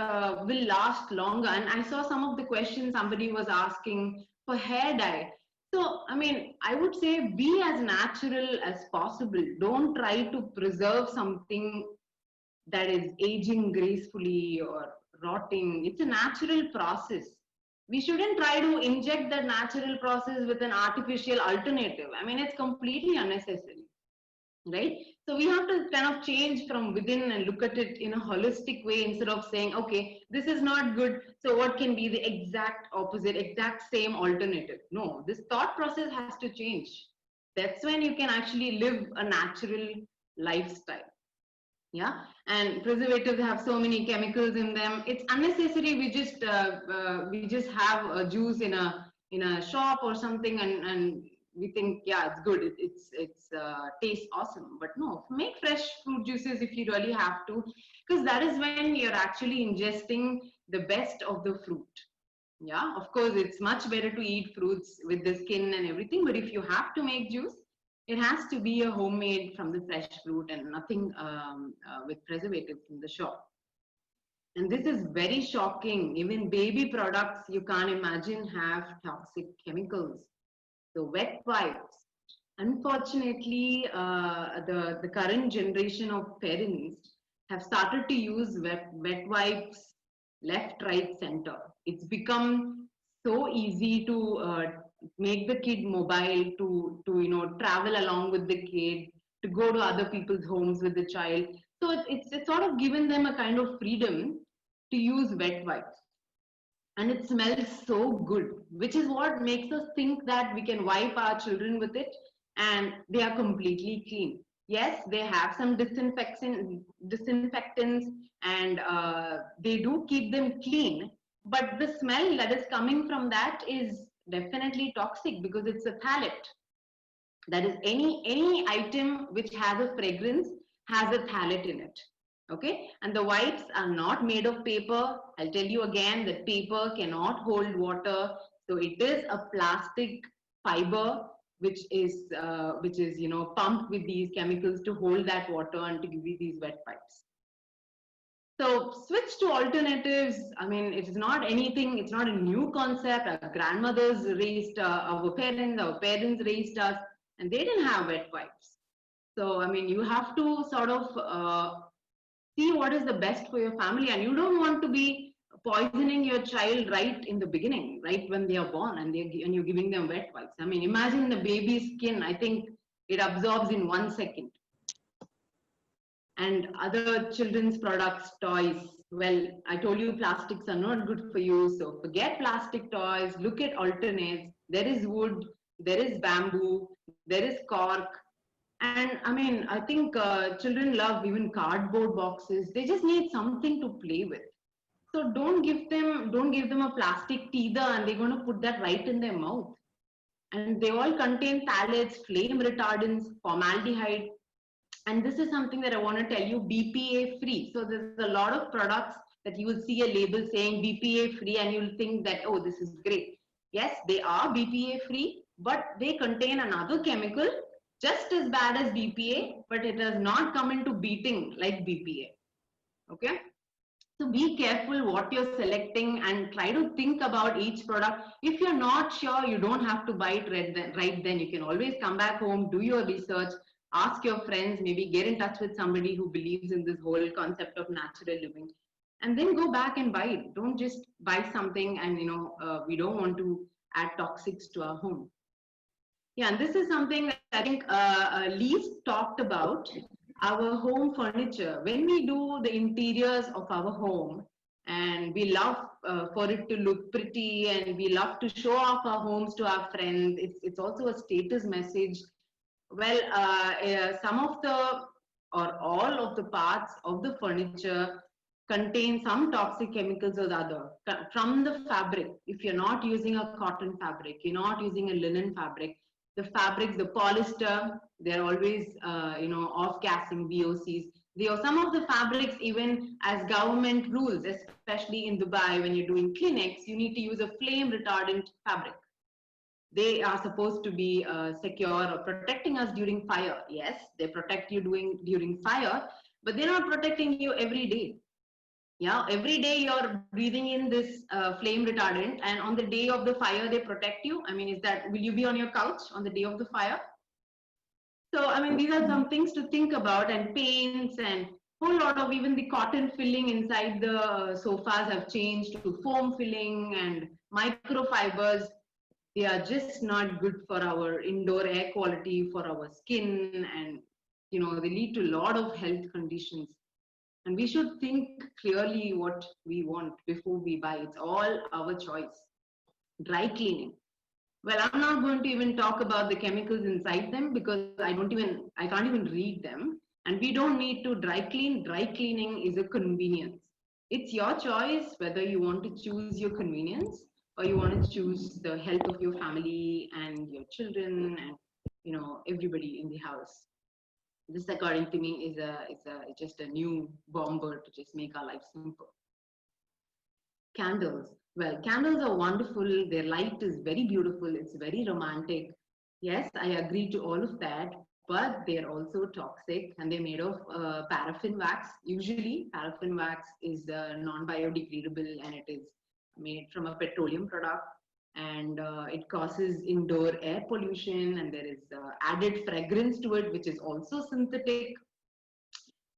Speaker 6: will last longer. And I saw some of the questions somebody was asking for hair dye. So, I mean, I would say be as natural as possible. Don't try to preserve something that is aging gracefully or rotting. It's a natural process. We shouldn't try to inject that natural process with an artificial alternative. I mean, it's completely unnecessary, right? So we have to kind of change from within and look at it in a holistic way instead of saying, okay, this is not good, so what can be the exact opposite, exact same alternative? No, this thought process has to change. That's when you can actually live a natural lifestyle. Yeah, and preservatives have so many chemicals in them. It's unnecessary. We just have a juice in a shop or something, and we think, yeah, it's good. It's tastes awesome. But no, make fresh fruit juices if you really have to, because that is when you're actually ingesting the best of the fruit. Yeah, of course, it's much better to eat fruits with the skin and everything. But if you have to make juice, it has to be a homemade from the fresh fruit and nothing with preservatives in the shop. And this is very shocking. Even baby products, you can't imagine, have toxic chemicals. So wet wipes. Unfortunately, the current generation of parents have started to use wet wipes left, right, center. It's become so easy to make the kid mobile, to travel along with the kid, to go to other people's homes with the child. So it's sort of given them a kind of freedom to use wet wipes. And it smells so good, which is what makes us think that we can wipe our children with it and they are completely clean. Yes, they have some disinfectants and they do keep them clean, but the smell that is coming from that is definitely toxic because it's a phthalate. That is, any item which has a fragrance has a phthalate in it. Okay, and the wipes are not made of paper. I'll tell you again that paper cannot hold water, so it is a plastic fiber which is pumped with these chemicals to hold that water and to give you these wet wipes. So switch to alternatives. I mean, it is not anything, it's not a new concept. Our grandmothers raised our parents raised us, and they didn't have wet wipes. So, I mean, you have to sort of see what is the best for your family, and you don't want to be poisoning your child right in the beginning, right when they are born, and you're giving them wet wipes. I mean, imagine the baby's skin. I think it absorbs in 1 second. And other children's products, toys. Well, I told you plastics are not good for you, so forget plastic toys. Look at alternates. There is wood, there is bamboo, there is cork. And I mean, I think children love even cardboard boxes. They just need something to play with. So don't give them a plastic teether and they're going to put that right in their mouth. And they all contain phthalates, flame retardants, formaldehyde. And this is something that I want to tell you, BPA free. So there's a lot of products that you will see a label saying BPA free and you'll think that, oh, this is great. Yes, they are BPA free, but they contain another chemical just as bad as BPA, but it does not come into beating like BPA. Okay. So be careful what you're selecting and try to think about each product. If you're not sure, you don't have to buy it right then. You can always come back home, do your research, ask your friends, maybe get in touch with somebody who believes in this whole concept of natural living, and then go back and buy it. Don't just buy something and we don't want to add toxics to our home. Yeah, and this is something that I think least talked about, our home furniture. When we do the interiors of our home, and we love for it to look pretty, and we love to show off our homes to our friends, it's also a status message. Well, some of the or all of the parts of the furniture contain some toxic chemicals or the other. From the fabric, if you're not using a cotton fabric, you're not using a linen fabric, the fabrics, the polyester, they're always off-gassing VOCs. Some of the fabrics, even as government rules, especially in Dubai, when you're doing clinics, you need to use a flame retardant fabric. They are supposed to be secure or protecting us during fire. Yes, they protect you during fire, but they're not protecting you every day. Yeah, every day you're breathing in this flame retardant, and on the day of the fire they protect you. I mean, will you be on your couch on the day of the fire? So I mean, these are some things to think about. And paints and whole lot of, even the cotton filling inside the sofas have changed to foam filling and microfibers. They are just not good for our indoor air quality, for our skin, and they lead to a lot of health conditions. And we should think clearly what we want before we buy. It's all our choice. Dry cleaning. Well, I'm not going to even talk about the chemicals inside them because I can't even read them. And we don't need to dry clean. Dry cleaning is a convenience. It's your choice whether you want to choose your convenience or you want to choose the health of your family and your children and everybody in the house. This, according to me, is just a new bomber to just make our life simple. Candles. Well, candles are wonderful. Their light is very beautiful. It's very romantic. Yes, I agree to all of that, but they're also toxic, and they're made of paraffin wax. Usually, paraffin wax is non-biodegradable, and it is made from a petroleum product. And it causes indoor air pollution, and there is added fragrance to it, which is also synthetic.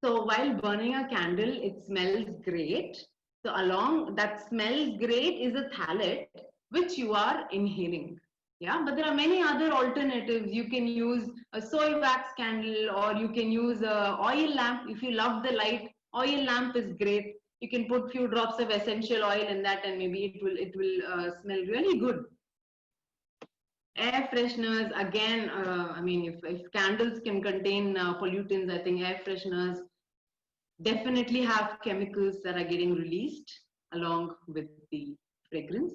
Speaker 6: So while burning a candle, it smells great. So along that smells great is a phthalate, which you are inhaling. Yeah, but there are many other alternatives. You can use a soy wax candle, or you can use a oil lamp. If you love the light, oil lamp is great. You can put few drops of essential oil in that, and maybe it will smell really good. Air fresheners, again, I mean, if candles can contain pollutants, I think air fresheners definitely have chemicals that are getting released. along with the fragrance.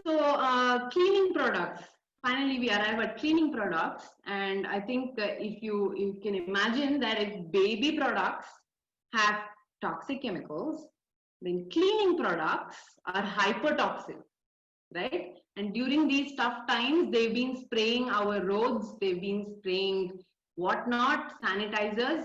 Speaker 6: So cleaning products. Finally, we arrive at cleaning products, and I think if you can imagine that if baby products have toxic chemicals, then cleaning products are hypertoxic, right? And during these tough times, they've been spraying our roads, they've been spraying whatnot, sanitizers.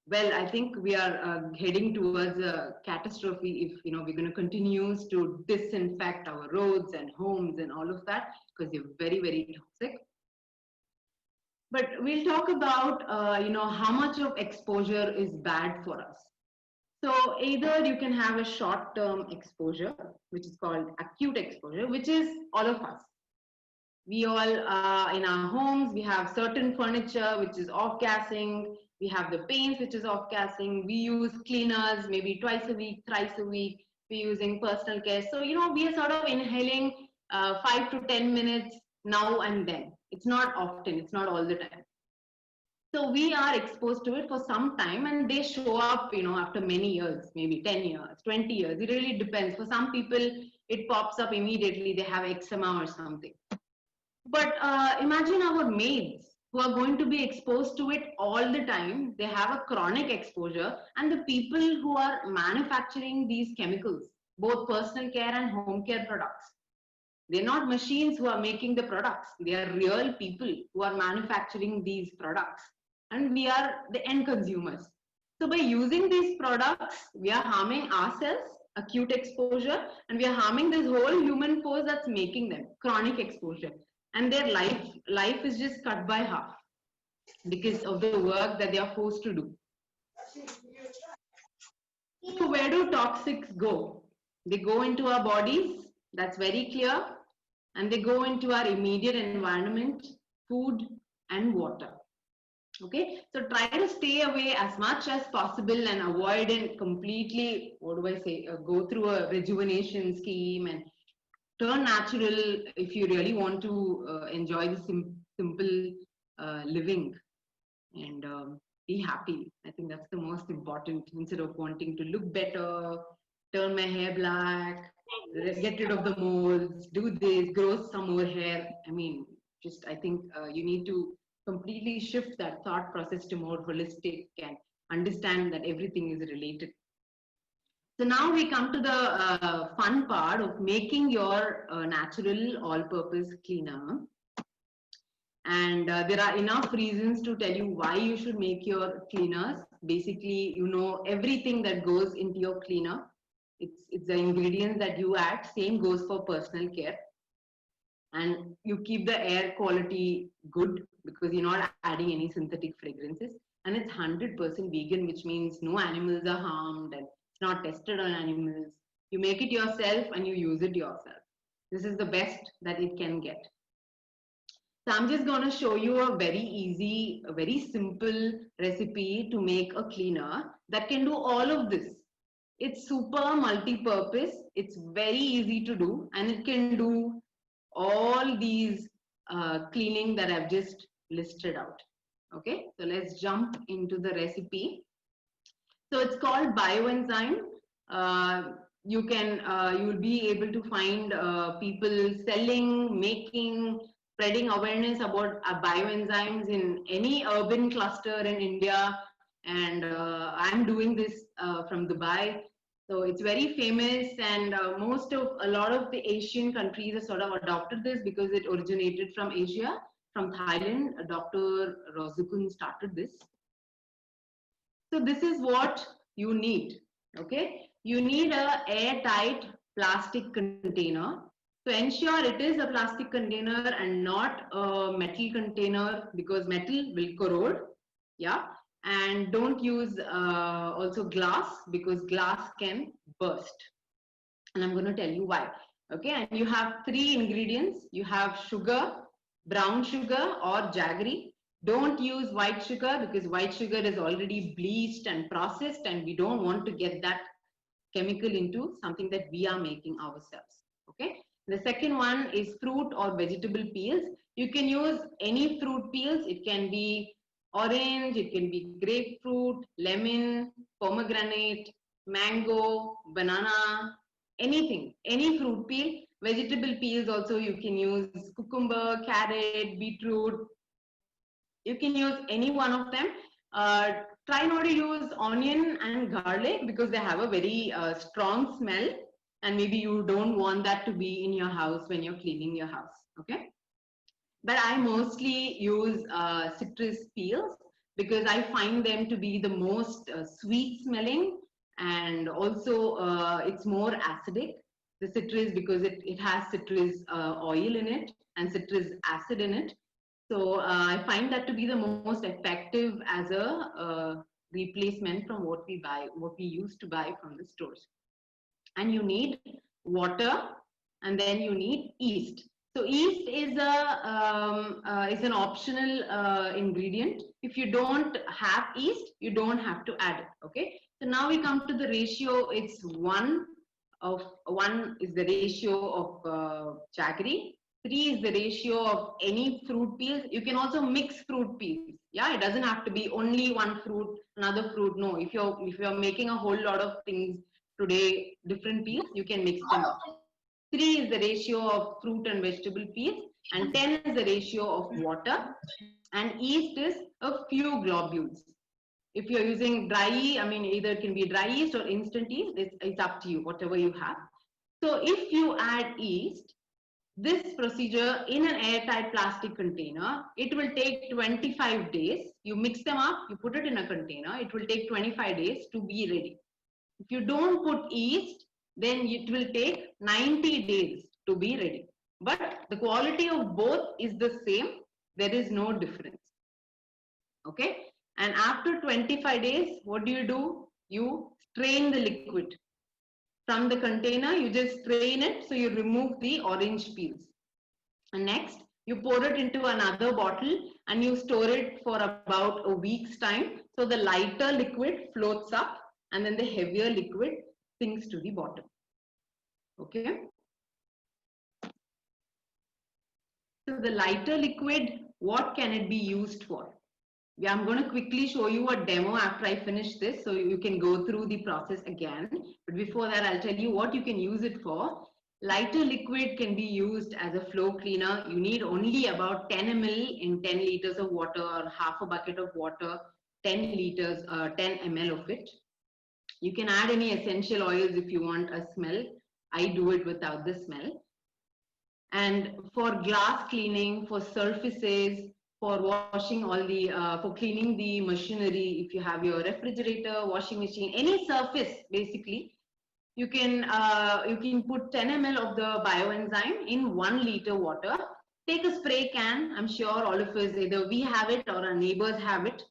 Speaker 6: Well, I think we are heading towards a catastrophe if we're going to continue to disinfect our roads and homes and all of that, because they're very, very toxic. But we'll talk about how much of exposure is bad for us. So either you can have a short-term exposure, which is called acute exposure, which is all of us. We all, in our homes, we have certain furniture which is off-gassing. We have the paints which is off-gassing. We use cleaners maybe twice a week, thrice a week. We're using personal care. So, we are sort of inhaling 5 to 10 minutes now and then. It's not often, it's not all the time. So we are exposed to it for some time, and they show up, after many years, maybe 10 years, 20 years. It really depends. For some people, it pops up immediately. They have eczema or something. But imagine our maids who are going to be exposed to it all the time. They have a chronic exposure, and the people who are manufacturing these chemicals, both personal care and home care products. They're not machines who are making the products. They are real people who are manufacturing these products. And we are the end consumers. So by using these products, we are harming ourselves, acute exposure, and we are harming this whole human force that's making them, chronic exposure. And their life is just cut by half because of the work that they are forced to do. So where do toxics go? They go into our bodies, that's very clear, and they go into our immediate environment, food and water. Okay, so try to stay away as much as possible and avoid it completely, go through a rejuvenation scheme and turn natural if you really want to enjoy the simple living and be happy. I think that's the most important, instead of wanting to look better, turn my hair black, get rid of the moles, do this, grow some more hair. I think you need to completely shift that thought process to more holistic and understand that everything is related. So now we come to the fun part of making your natural all-purpose cleaner. And there are enough reasons to tell you why you should make your cleaners. Basically, everything that goes into your cleaner. It's the ingredients that you add. Same goes for personal care. And you keep the air quality good because you're not adding any synthetic fragrances. And it's 100% vegan, which means no animals are harmed and it's not tested on animals. You make it yourself and you use it yourself. This is the best that it can get. So I'm just going to show you a very easy, a very simple recipe to make a cleaner that can do all of this. It's super multi-purpose. It's very easy to do, and it can do all these cleaning that I've just listed out. Okay, so let's jump into the recipe. So it's called Bioenzyme. You'll be able to find people selling, making, spreading awareness about bioenzymes in any urban cluster in India. And I'm doing this from Dubai. So it's very famous, and a lot of the Asian countries have sort of adopted this because it originated from Asia, from Thailand. Dr. Rozukun started this. So this is what you need, okay? You need a airtight plastic container. So ensure it is a plastic container and not a metal container, because metal will corrode, yeah? And don't use also glass, because glass can burst. And I'm going to tell you why. Okay, and you have 3 ingredients. You have sugar, brown sugar or jaggery. Don't use white sugar, because white sugar is already bleached and processed, and we don't want to get that chemical into something that we are making ourselves. Okay. The second one is fruit or vegetable peels. You can use any fruit peels. It can be orange, it can be grapefruit, lemon, pomegranate, mango, banana, anything, any fruit peel. Vegetable peels also you can use cucumber, carrot, beetroot. You can use any one of them. Try not to use onion and garlic because they have a very strong smell, and maybe you don't want that to be in your house when you're cleaning your house. Okay. But I mostly use citrus peels because I find them to be the most sweet smelling, and also it's more acidic. The citrus, because it has citrus oil in it and citrus acid in it. So I find that to be the most effective as a replacement from what we buy, what we used to buy from the stores. And you need water, and then you need yeast. So yeast is is an optional ingredient. If you don't have yeast, you don't have to add it. Okay. So now we come to the ratio. It's 1 is the ratio of jaggery. 3 is the ratio of any fruit peels. You can also mix fruit peels. Yeah, it doesn't have to be only one fruit, another fruit. No, if you're making a whole lot of things today, different peels, you can mix them up. 3 is the ratio of fruit and vegetable peels, and 10 is the ratio of water, and yeast is a few globules. If you're using dry yeast, I mean, either it can be dry yeast or instant yeast, it's up to you, whatever you have. So if you add yeast, this procedure in an airtight plastic container, it will take 25 days. You mix them up, you put it in a container, it will take 25 days to be ready. If you don't put yeast, then it will take 90 days to be ready. But the quality of both is the same. There is no difference. Okay. And after 25 days, what do? You strain the liquid. From the container, you just strain it, so you remove the orange peels. And next, you pour it into another bottle and you store it for about a week's time. So the lighter liquid floats up and then the heavier liquid sinks to the bottom. Okay. So the lighter liquid, what can it be used for? Yeah, I'm going to quickly show you a demo after I finish this, so you can go through the process again. But before that, I'll tell you what you can use it for. Lighter liquid can be used as a floor cleaner. You need only about 10 ml in 10 liters of water, or half a bucket of water, 10 liters, 10 ml of it. You can add any essential oils if you want a smell. I do it without the smell. And for glass cleaning, for surfaces, for washing all the, for cleaning the machinery, if you have your refrigerator, washing machine, any surface, basically, you can put 10 ml of the bioenzyme in 1 liter water. Take a spray can. I'm sure all of us, either we have it or our neighbors have it.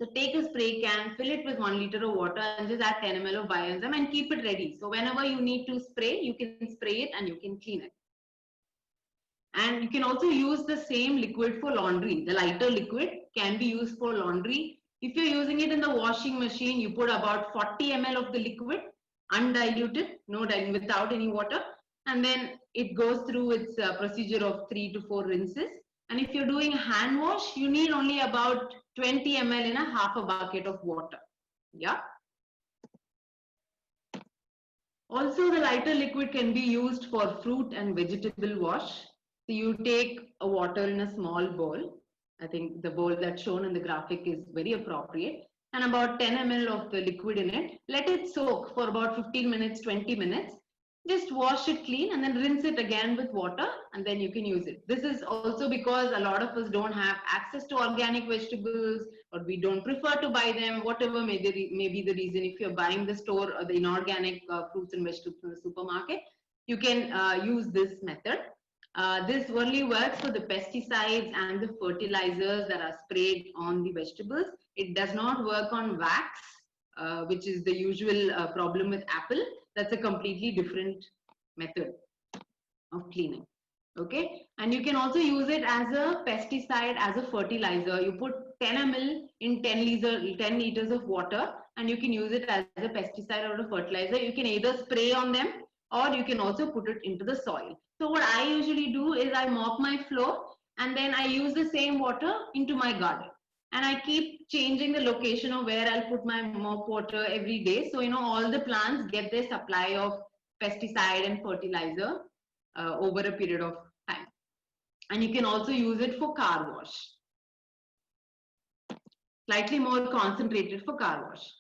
Speaker 6: So take a spray can, fill it with 1 liter of water and just add 10 ml of bioenzyme and keep it ready. So whenever you need to spray, you can spray it and you can clean it. And you can also use the same liquid for laundry. The lighter liquid can be used for laundry. If you're using it in the washing machine, you put about 40 ml of the liquid, undiluted, without any water. And then it goes through its procedure of 3 to 4 rinses. And if you're doing hand wash, you need only about 20 ml in a half a bucket of water. Yeah. Also, the lighter liquid can be used for fruit and vegetable wash. So you take a water in a small bowl. I think the bowl that's shown in the graphic is very appropriate. And about 10 ml of the liquid in it. Let it soak for about 15 minutes, 20 minutes. Just wash it clean and then rinse it again with water, and then you can use it. This is also because a lot of us don't have access to organic vegetables, or we don't prefer to buy them, whatever may be the reason. If you're buying the store or the inorganic fruits and vegetables from the supermarket, you can use this method. This only works for the pesticides and the fertilizers that are sprayed on the vegetables. It does not work on wax, which is the usual problem with apple. That's a completely different method of cleaning. Okay, and you can also use it as a pesticide, as a fertilizer. You put 10 ml in 10 liters of water, and you can use it as a pesticide or a fertilizer. You can either spray on them, or you can also put it into the soil. So what I usually do is I mop my floor, and then I use the same water into my garden. And I keep changing the location of where I'll put my mop water every day. So, all the plants get their supply of pesticide and fertilizer over a period of time. And you can also use it for car wash. Slightly more concentrated for car wash.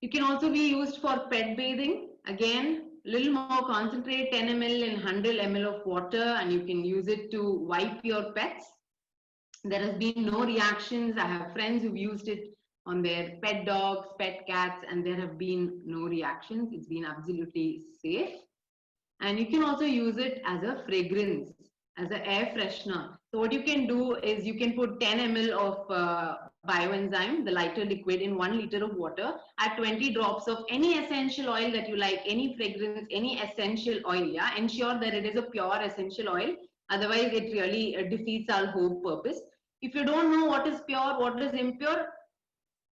Speaker 6: It can also be used for pet bathing. Again, a little more concentrate, 10 ml in 100 ml of water, and you can use it to wipe your pets. There has been no reactions. I have friends who've used it on their pet dogs, pet cats, and there have been no reactions. It's been absolutely safe. And you can also use it as a fragrance, as an air freshener. So what you can do is you can put 10 ml of bioenzyme, the lighter liquid, in 1 liter of water, add 20 drops of any essential oil that you like, any fragrance, any essential oil. Yeah, ensure that it is a pure essential oil. Otherwise, it really defeats our whole purpose. If you don't know what is pure, what is impure,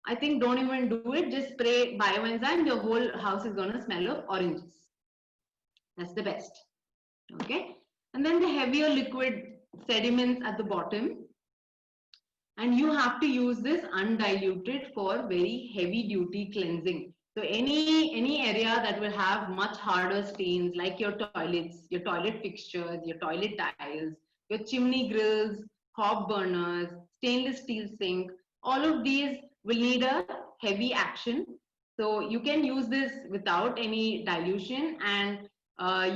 Speaker 6: I think don't even do it. Just spray bioenzyme. Your whole house is going to smell of oranges. That's the best. Okay. And then the heavier liquid sediments at the bottom. And you have to use this undiluted for very heavy duty cleansing. So any area that will have much harder stains, like your toilets, your toilet fixtures, your toilet tiles, your chimney grills, hob burners, stainless steel sink, all of these will need a heavy action. So you can use this without any dilution, and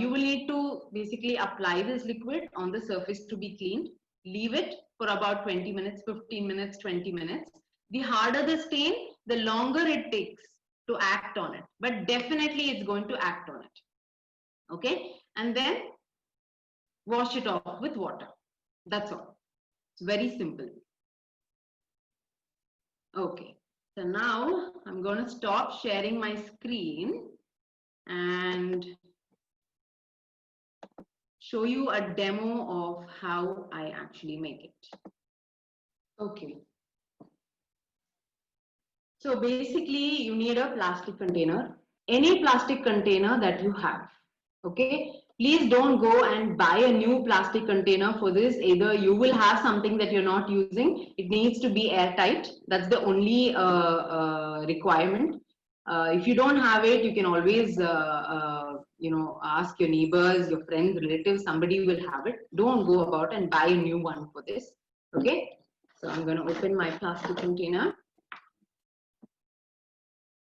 Speaker 6: you will need to basically apply this liquid on the surface to be cleaned. Leave it for about 20 minutes, 15 minutes, 20 minutes. The harder the stain, the longer it takes to act on it. But definitely it's going to act on it. Okay? And then wash it off with water. That's all. It's very simple. Okay. So now I'm going to stop sharing my screen and show you a demo of how I actually make it. Okay. So basically you need a plastic container, any plastic container that you have. Okay. Please don't go and buy a new plastic container for this. Either you will have something that you're not using. It needs to be airtight. That's the only requirement. If you don't have it, you can always ask your neighbors, your friends, relatives, somebody will have it. Don't go about and buy a new one for this. Okay. So I'm going to open my plastic container.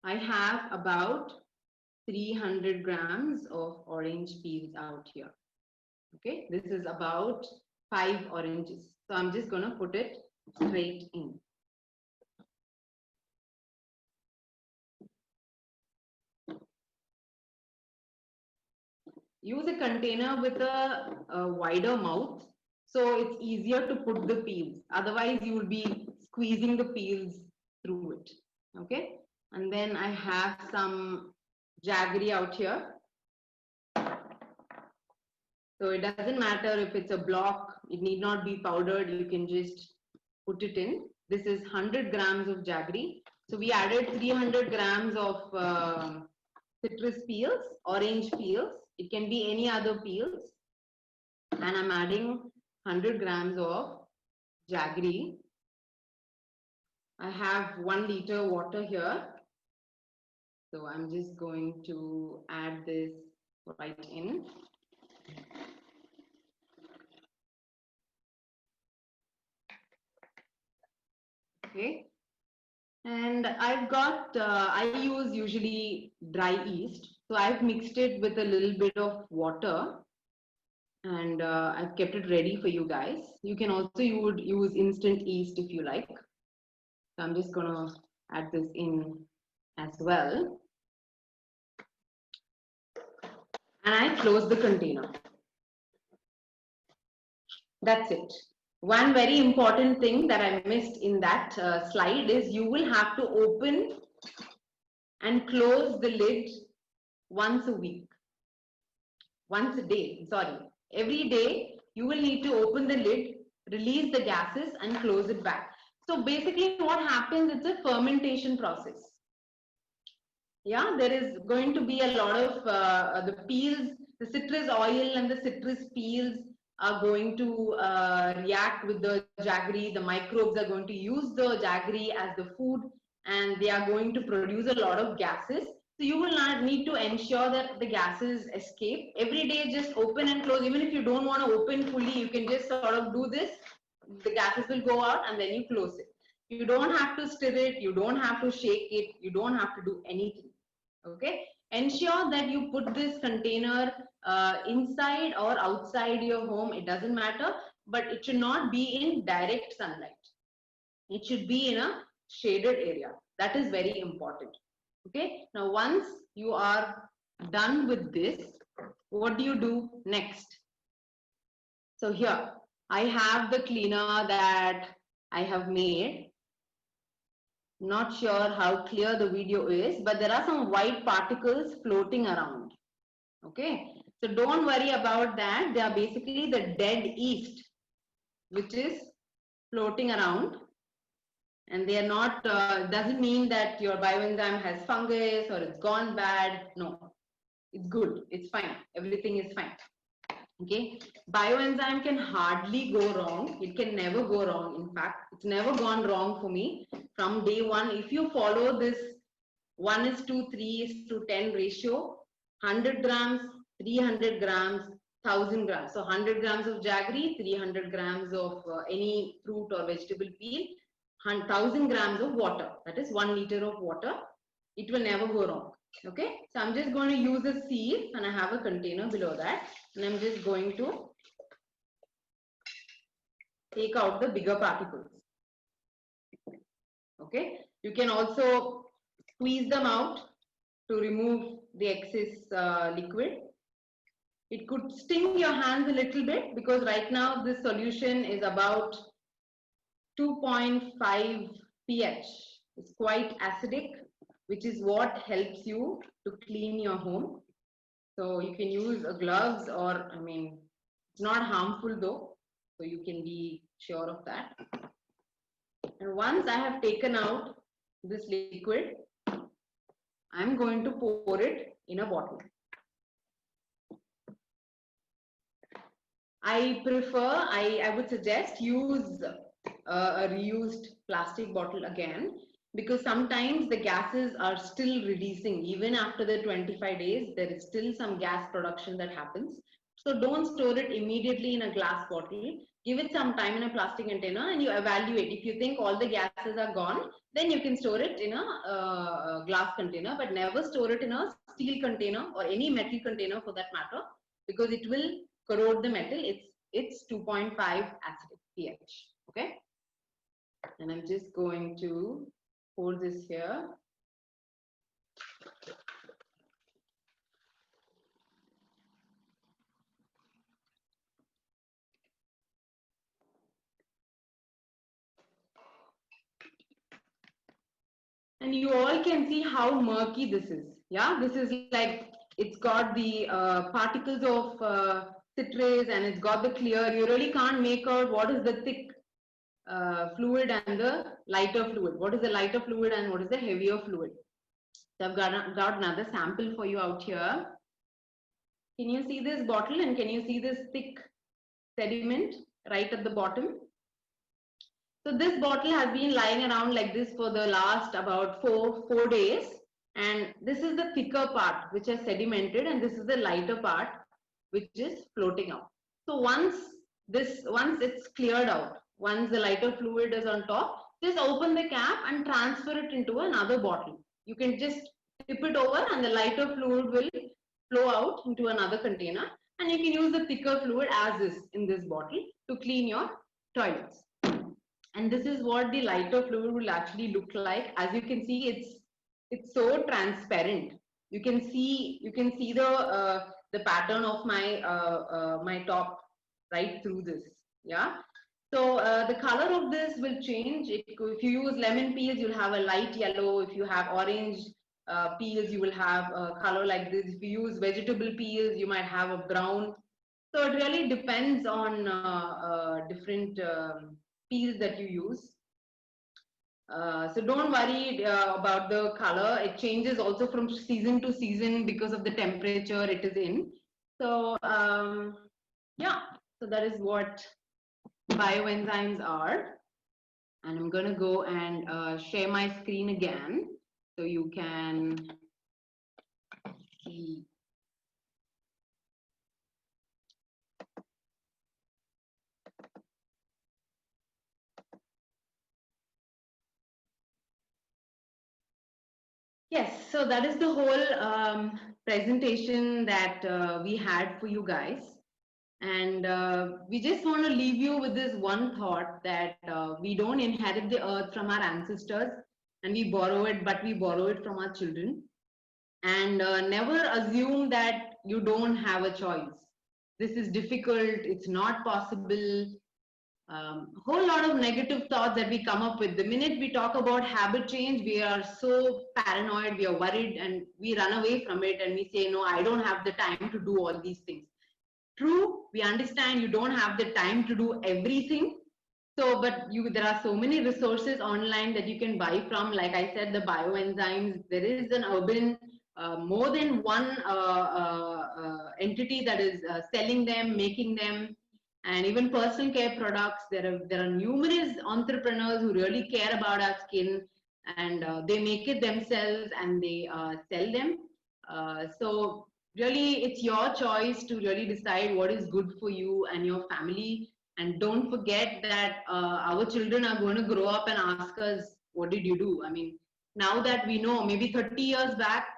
Speaker 6: I have about 300 grams of orange peels out here. Okay, this is about 5 oranges. So I'm just going to put it straight in. Use a container with a wider mouth, so it's easier to put the peels. Otherwise, you will be squeezing the peels through it. Okay, and then I have some jaggery out here. So it doesn't matter if it's a block, it need not be powdered, you can just put it in. This is 100 grams of jaggery. So we added 300 grams of citrus peels, orange peels. It can be any other peels. And I'm adding 100 grams of jaggery. I have 1 liter water here. So I'm just going to add this right in. Okay. And I've got, I use usually dry yeast. So I've mixed it with a little bit of water and I've kept it ready for you guys. You can also use instant yeast if you like. So I'm just going to add this in as well. And I close the container. That's it. One very important thing that I missed in that slide is you will have to open and close the lid once a week. Once a day, sorry. Every day you will need to open the lid, release the gases and close it back. So basically what happens, it's a fermentation process. Yeah, there is going to be a lot of the peels, the citrus oil and the citrus peels are going to react with the jaggery. The microbes are going to use the jaggery as the food, and they are going to produce a lot of gases. So you will not need to ensure that the gases escape. Every day just open and close. Even if you don't want to open fully, you can just sort of do this. The gases will go out and then you close it. You don't have to stir it. You don't have to shake it. You don't have to do anything. Okay. Ensure that you put this container inside or outside your home. It doesn't matter, but it should not be in direct sunlight. It should be in a shaded area. That is very important. Okay. Now, once you are done with this, what do you do next? So here, I have the cleaner that I have made. Not sure how clear the video is, but there are some white particles floating around. Okay. So don't worry about that. They are basically the dead yeast, which is floating around. And they are not, doesn't mean that your bioenzyme has fungus or it's gone bad. No, it's good. It's fine. Everything is fine. Okay. Bioenzyme can hardly go wrong. It can never go wrong. In fact, it's never gone wrong for me from day one. If you follow this 1:3:10 ratio, 100 grams, 300 grams, 1000 grams. So 100 grams of jaggery, 300 grams of any fruit or vegetable peel, 1000 grams of water. That is 1 liter of water. It will never go wrong. Okay. So I'm just going to use a sieve and I have a container below that. And I'm just going to take out the bigger particles. Okay. You can also squeeze them out to remove the excess liquid. It could sting your hands a little bit because right now this solution is about 2.5 pH. It's quite acidic, which is what helps you to clean your home. So you can use gloves or, I mean, it's not harmful though. So you can be sure of that. And once I have taken out this liquid, I'm going to pour it in a bottle. I prefer, I would suggest use a reused plastic bottle again, because sometimes the gases are still releasing. Even after the 25 days, there is still some gas production that happens. So don't store it immediately in a glass bottle. Give it some time in a plastic container and you evaluate. If you think all the gases are gone, then you can store it in a glass container, but never store it in a steel container or any metal container for that matter, because it will corrode the metal. It's 2.5 acidic pH. Okay. And I'm just going to pour this here. And you all can see how murky this is. Yeah, this is like, it's got the particles of citrus and it's got the clear. You really can't make out what is the thick fluid and the lighter fluid. What is the lighter fluid and what is the heavier fluid? So I've got another sample for you out here. Can you see this bottle and can you see this thick sediment right at the bottom? So this bottle has been lying around like this for the last about four days, and this is the thicker part which has sedimented, and this is the lighter part which is floating out. So once it's cleared out, once the lighter fluid is on top, just open the cap and transfer it into another bottle. You can just tip it over and the lighter fluid will flow out into another container, and you can use the thicker fluid as is in this bottle to clean your toilets. And this is what the lighter fluid will actually look like. As you can see, it's so transparent. You can see the pattern of my my top right through this. Yeah. So the color of this will change. If you use lemon peels, you'll have a light yellow. If you have orange peels, you will have a color like this. If you use vegetable peels, you might have a brown. So it really depends on different peels that you use. So don't worry about the color. It changes also from season to season because of the temperature it is in. So yeah, So that is what bioenzymes are. And I'm going to go and share my screen again so you can see. Yes, so that is the whole presentation that we had for you guys. And we just want to leave you with this one thought that we don't inherit the earth from our ancestors and we borrow it, but we borrow it from our children. And never assume that you don't have a choice. This is difficult, it's not possible. Whole lot of negative thoughts that we come up with. The minute we talk about habit change, we are so paranoid, we are worried, and we run away from it and we say, no, I don't have the time to do all these things. True, we understand you don't have the time to do everything. So, but there are so many resources online that you can buy from. Like I said, the bioenzymes, there is an urban, more than one entity that is selling them, making them, and even personal care products. There are numerous entrepreneurs who really care about our skin, and they make it themselves and they sell them. So really, it's your choice to really decide what is good for you and your family. And don't forget that our children are going to grow up and ask us, what did you do? I mean, now that we know, maybe 30 years back,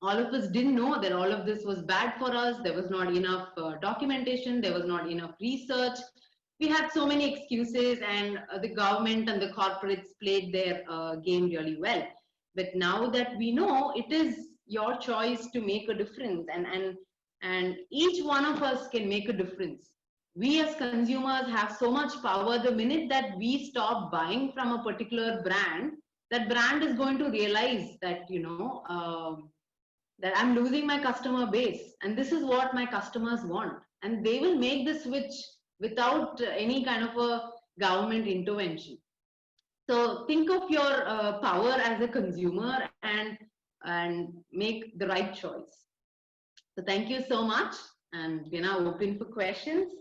Speaker 6: all of us didn't know that all of this was bad for us. There was not enough documentation. There was not enough research. We had so many excuses, and the government and the corporates played their game really well. But now that we know, it is your choice to make a difference, and each one of us can make a difference. We as consumers have so much power. The minute that we stop buying from a particular brand, that brand is going to realize that, that I'm losing my customer base, and this is what my customers want, and they will make the switch without any kind of a government intervention. So think of your power as a consumer and make the right choice. So thank you so much, and we're now open for questions.